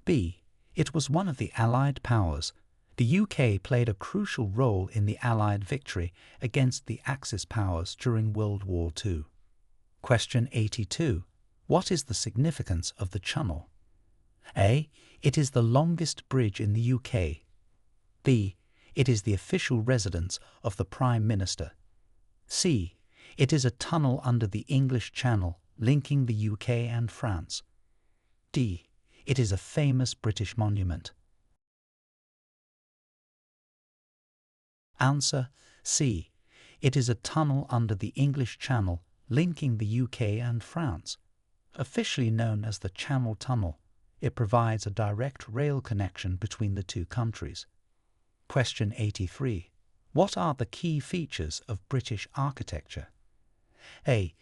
B. It was one of the Allied powers. The UK played a crucial role in the Allied victory against the Axis powers during World War II. Question 82. What is the significance of the Channel? A. It is the longest bridge in the UK. B. It is the official residence of the Prime Minister. C. It is a tunnel under the English Channel linking the UK and France. D. It is a famous British monument. Answer C. It is a tunnel under the English Channel linking the UK and France. Officially known as the Channel Tunnel, it provides a direct rail connection between the two countries. Question 83. What are the key features of British architecture? A.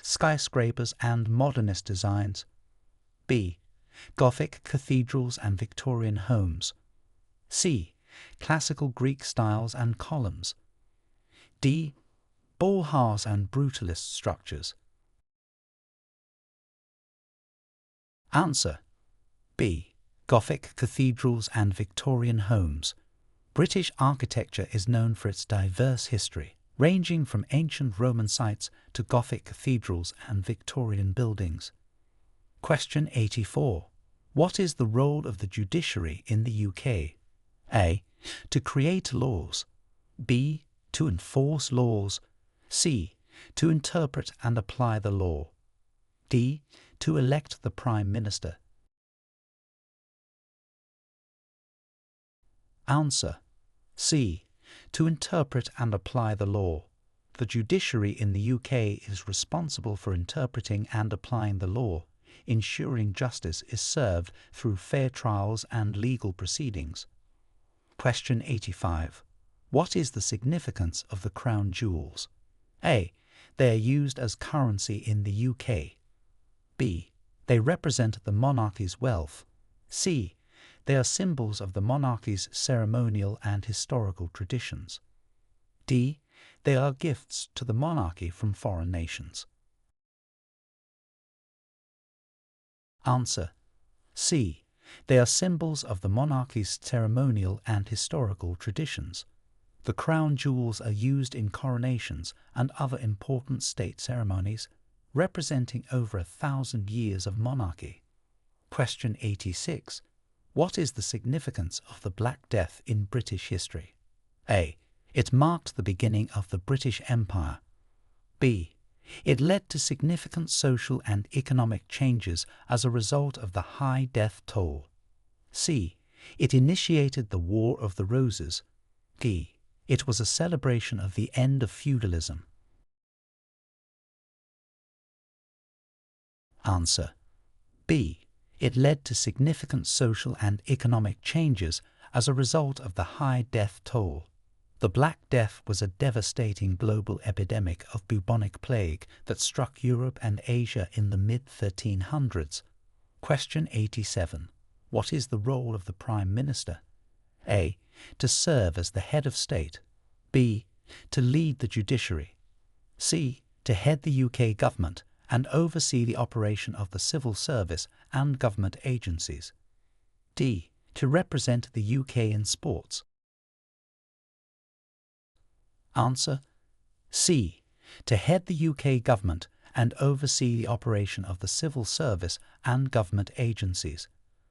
Skyscrapers and modernist designs. B. Gothic cathedrals and Victorian homes. C. Classical Greek styles and columns. D. Bauhaus and brutalist structures. Answer B. Gothic cathedrals and Victorian homes. British architecture is known for its diverse history, ranging from ancient Roman sites to Gothic cathedrals and Victorian buildings. Question 84. What is the role of the judiciary in the UK? A. To create laws. B. To enforce laws. C. To interpret and apply the law. D. To elect the Prime Minister. Answer C. To interpret and apply the law. The judiciary in the UK is responsible for interpreting and applying the law, ensuring justice is served through fair trials and legal proceedings. Question 85. What is the significance of the crown jewels? A. They are used as currency in the UK. B. They represent the monarchy's wealth. C. They are symbols of the monarchy's ceremonial and historical traditions. D. They are gifts to the monarchy from foreign nations. Answer C. They are symbols of the monarchy's ceremonial and historical traditions. The crown jewels are used in coronations and other important state ceremonies, representing over 1,000 years of monarchy. Question 86. What is the significance of the Black Death in British history? A. It marked the beginning of the British Empire. B. It led to significant social and economic changes as a result of the high death toll. C. It initiated the War of the Roses. D. It was a celebration of the end of feudalism. Answer B. It led to significant social and economic changes as a result of the high death toll. The Black Death was a devastating global epidemic of bubonic plague that struck Europe and Asia in the mid-1300s. Question 87. What is the role of the Prime Minister? A. To serve as the head of state. B. To lead the judiciary. C. To head the UK government and oversee the operation of the civil service and government agencies. D. To represent the UK in sports. Answer C. To head the UK government and oversee the operation of the civil service and government agencies.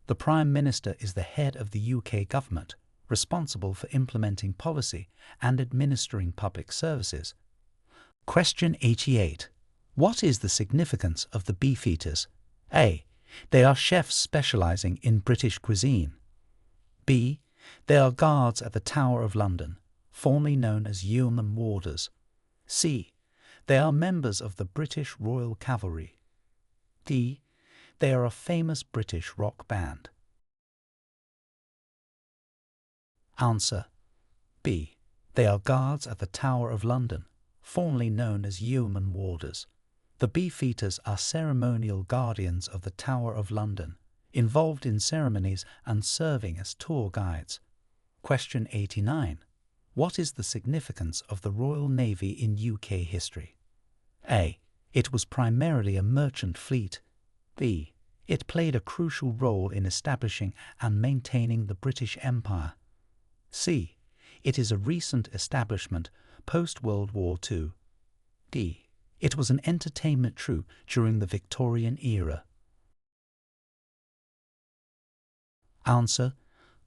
The Prime Minister is the head of the UK government, responsible for implementing policy and administering public services. Question 88. What is the significance of the Beefeaters? A. They are chefs specializing in British cuisine. B. They are guards at the Tower of London, formerly known as Yeoman Warders. C. They are members of the British Royal Cavalry. D. They are a famous British rock band. Answer B. They are guards at the Tower of London, formerly known as Yeoman Warders. The Beefeaters are ceremonial guardians of the Tower of London, involved in ceremonies and serving as tour guides. Question 89. What is the significance of the Royal Navy in UK history? A. It was primarily a merchant fleet. B. It played a crucial role in establishing and maintaining the British Empire. C. It is a recent establishment post-World War II. D. It was an entertainment troupe during the Victorian era. Answer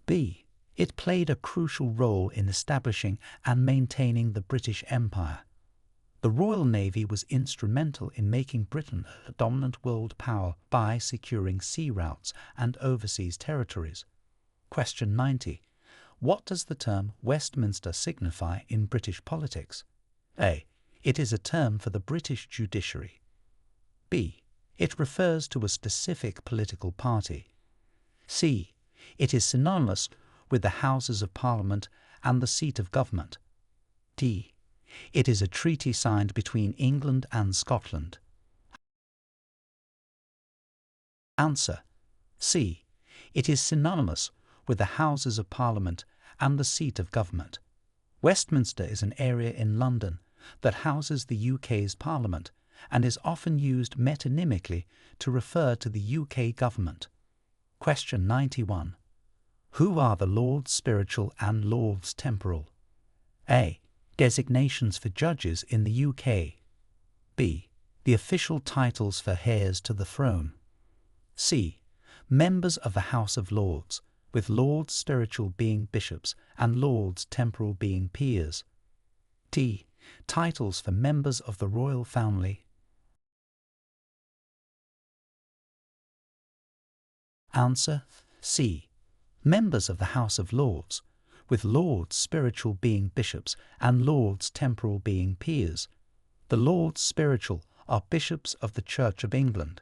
B. It played a crucial role in establishing and maintaining the British Empire. The Royal Navy was instrumental in making Britain a dominant world power by securing sea routes and overseas territories. Question 90. What does the term Westminster signify in British politics? A. It is a term for the British judiciary. B. It refers to a specific political party. C. It is synonymous with the Houses of Parliament and the seat of government. D. It is a treaty signed between England and Scotland. Answer C. It is synonymous with the Houses of Parliament and the seat of government. Westminster is an area in London that houses the UK's Parliament and is often used metonymically to refer to the UK government. Question 91. Who are the Lords Spiritual and Lords Temporal? A. Designations for judges in the UK. B. The official titles for heirs to the throne. C. Members of the House of Lords, with Lords Spiritual being bishops and Lords Temporal being peers. D. Titles for members of the royal family. Answer C. Members of the House of Lords, with Lords Spiritual being bishops and Lords Temporal being peers. The Lords Spiritual are bishops of the Church of England,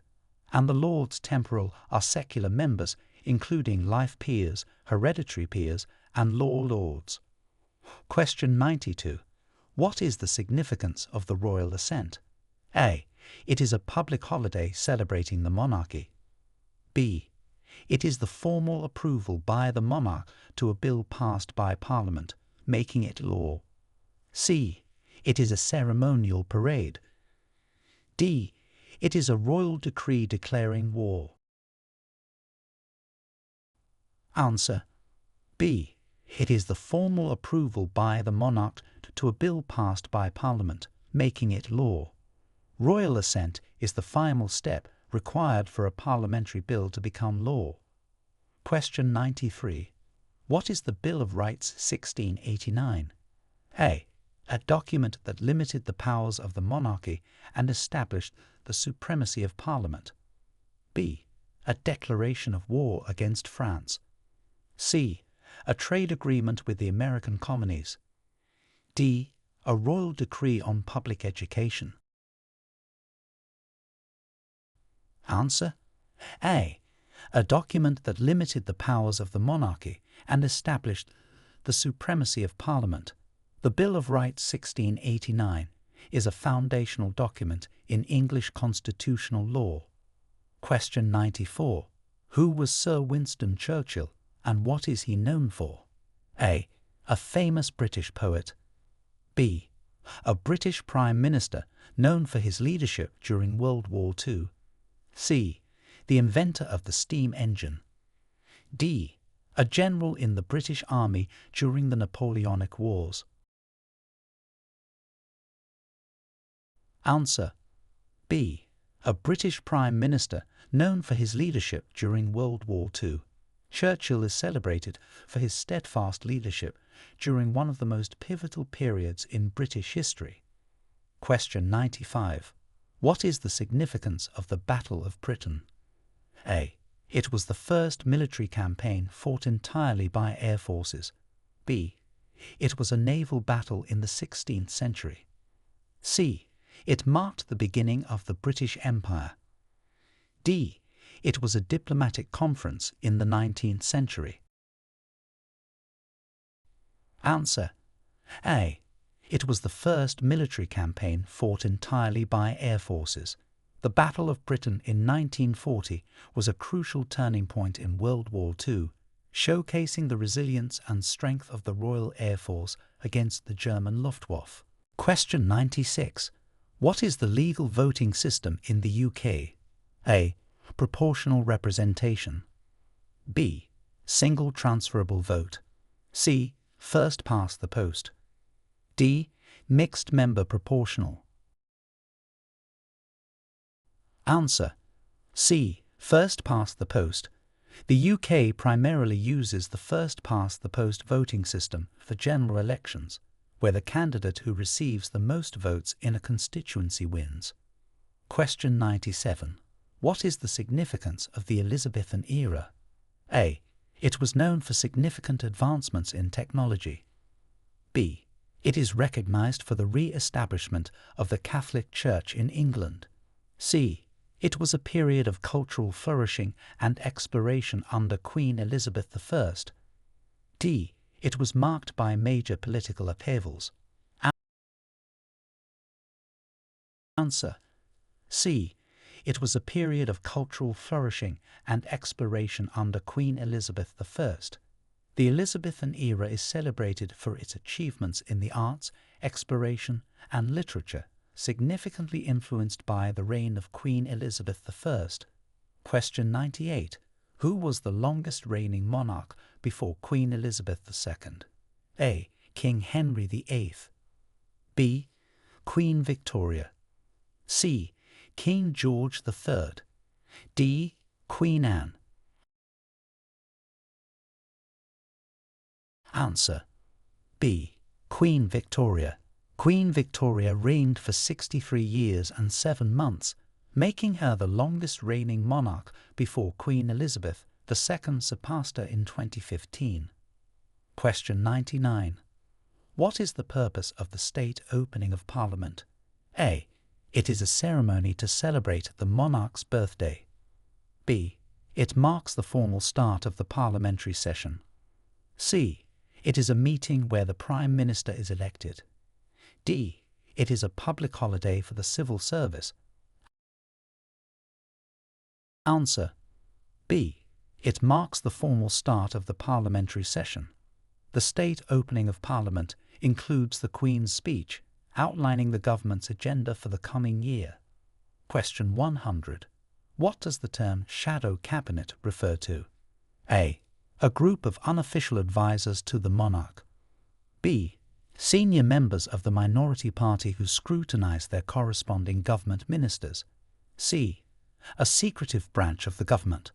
and the Lords Temporal are secular members, including life peers, hereditary peers, and law lords. Question 92. What is the significance of the royal assent? A. It is a public holiday celebrating the monarchy. B. It is the formal approval by the monarch to a bill passed by Parliament, making it law. C. It is a ceremonial parade. D. It is a royal decree declaring war. Answer B. It is the formal approval by the monarch to a bill passed by Parliament, making it law. Royal assent is the final step required for a parliamentary bill to become law. Question 93. What is the Bill of Rights 1689? A. A document that limited the powers of the monarchy and established the supremacy of Parliament. B. A declaration of war against France. C. A trade agreement with the American colonies. D. A royal decree on public education. Answer: A. A document that limited the powers of the monarchy and established the supremacy of Parliament. The Bill of Rights 1689 is a foundational document in English constitutional law. Question 94. Who was Sir Winston Churchill and what is he known for? A. A famous British poet. B. A British Prime Minister known for his leadership during World War II. C. The inventor of the steam engine. D. A general in the British Army during the Napoleonic Wars. Answer: B. A British Prime Minister known for his leadership during World War II. Churchill is celebrated for his steadfast leadership during one of the most pivotal periods in British history. Question 95. What is the significance of the Battle of Britain? A. It was the first military campaign fought entirely by air forces. B. It was a naval battle in the 16th century. C. It marked the beginning of the British Empire. D. It was a diplomatic conference in the 19th century. Answer: A. It was the first military campaign fought entirely by air forces. The Battle of Britain in 1940 was a crucial turning point in World War II, showcasing the resilience and strength of the Royal Air Force against the German Luftwaffe. Question 96. What is the legal voting system in the UK? A. Proportional representation. B. Single transferable vote. C. First past the post. D. Mixed member proportional. Answer: C. First past the post. The UK primarily uses the first past the post voting system for general elections, where the candidate who receives the most votes in a constituency wins. Question 97. What is the significance of the Elizabethan era? A. It was known for significant advancements in technology. B. It is recognized for the re-establishment of the Catholic Church in England. C. It was a period of cultural flourishing and exploration under Queen Elizabeth I. D. It was marked by major political upheavals. Answer: C. It was a period of cultural flourishing and exploration under Queen Elizabeth I. The Elizabethan era is celebrated for its achievements in the arts, exploration, and literature, significantly influenced by the reign of Queen Elizabeth I. Question 98. Who was the longest reigning monarch before Queen Elizabeth II? A. King Henry VIII. B. Queen Victoria. C. King George III. D. Queen Anne. Answer: B. Queen Victoria. Queen Victoria reigned for 63 years and 7 months, making her the longest reigning monarch before Queen Elizabeth II surpassed her in 2015. Question 99. What is the purpose of the state opening of Parliament? A. It is a ceremony to celebrate the monarch's birthday. B. It marks the formal start of the parliamentary session. C. It is a meeting where the Prime Minister is elected. D. It is a public holiday for the civil service. Answer: B. It marks the formal start of the parliamentary session. The state opening of Parliament includes the Queen's speech, outlining the government's agenda for the coming year. Question 100. What does the term shadow cabinet refer to? A. A group of unofficial advisors to the monarch. B. Senior members of the minority party who scrutinize their corresponding government ministers. C. A secretive branch of the government.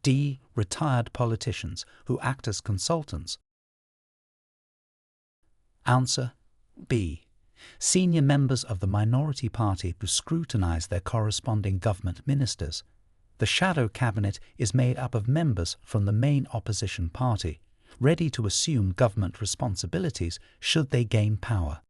D. Retired politicians who act as consultants. Answer: B. Senior members of the minority party who scrutinize their corresponding government ministers. The shadow cabinet is made up of members from the main opposition party, ready to assume government responsibilities should they gain power.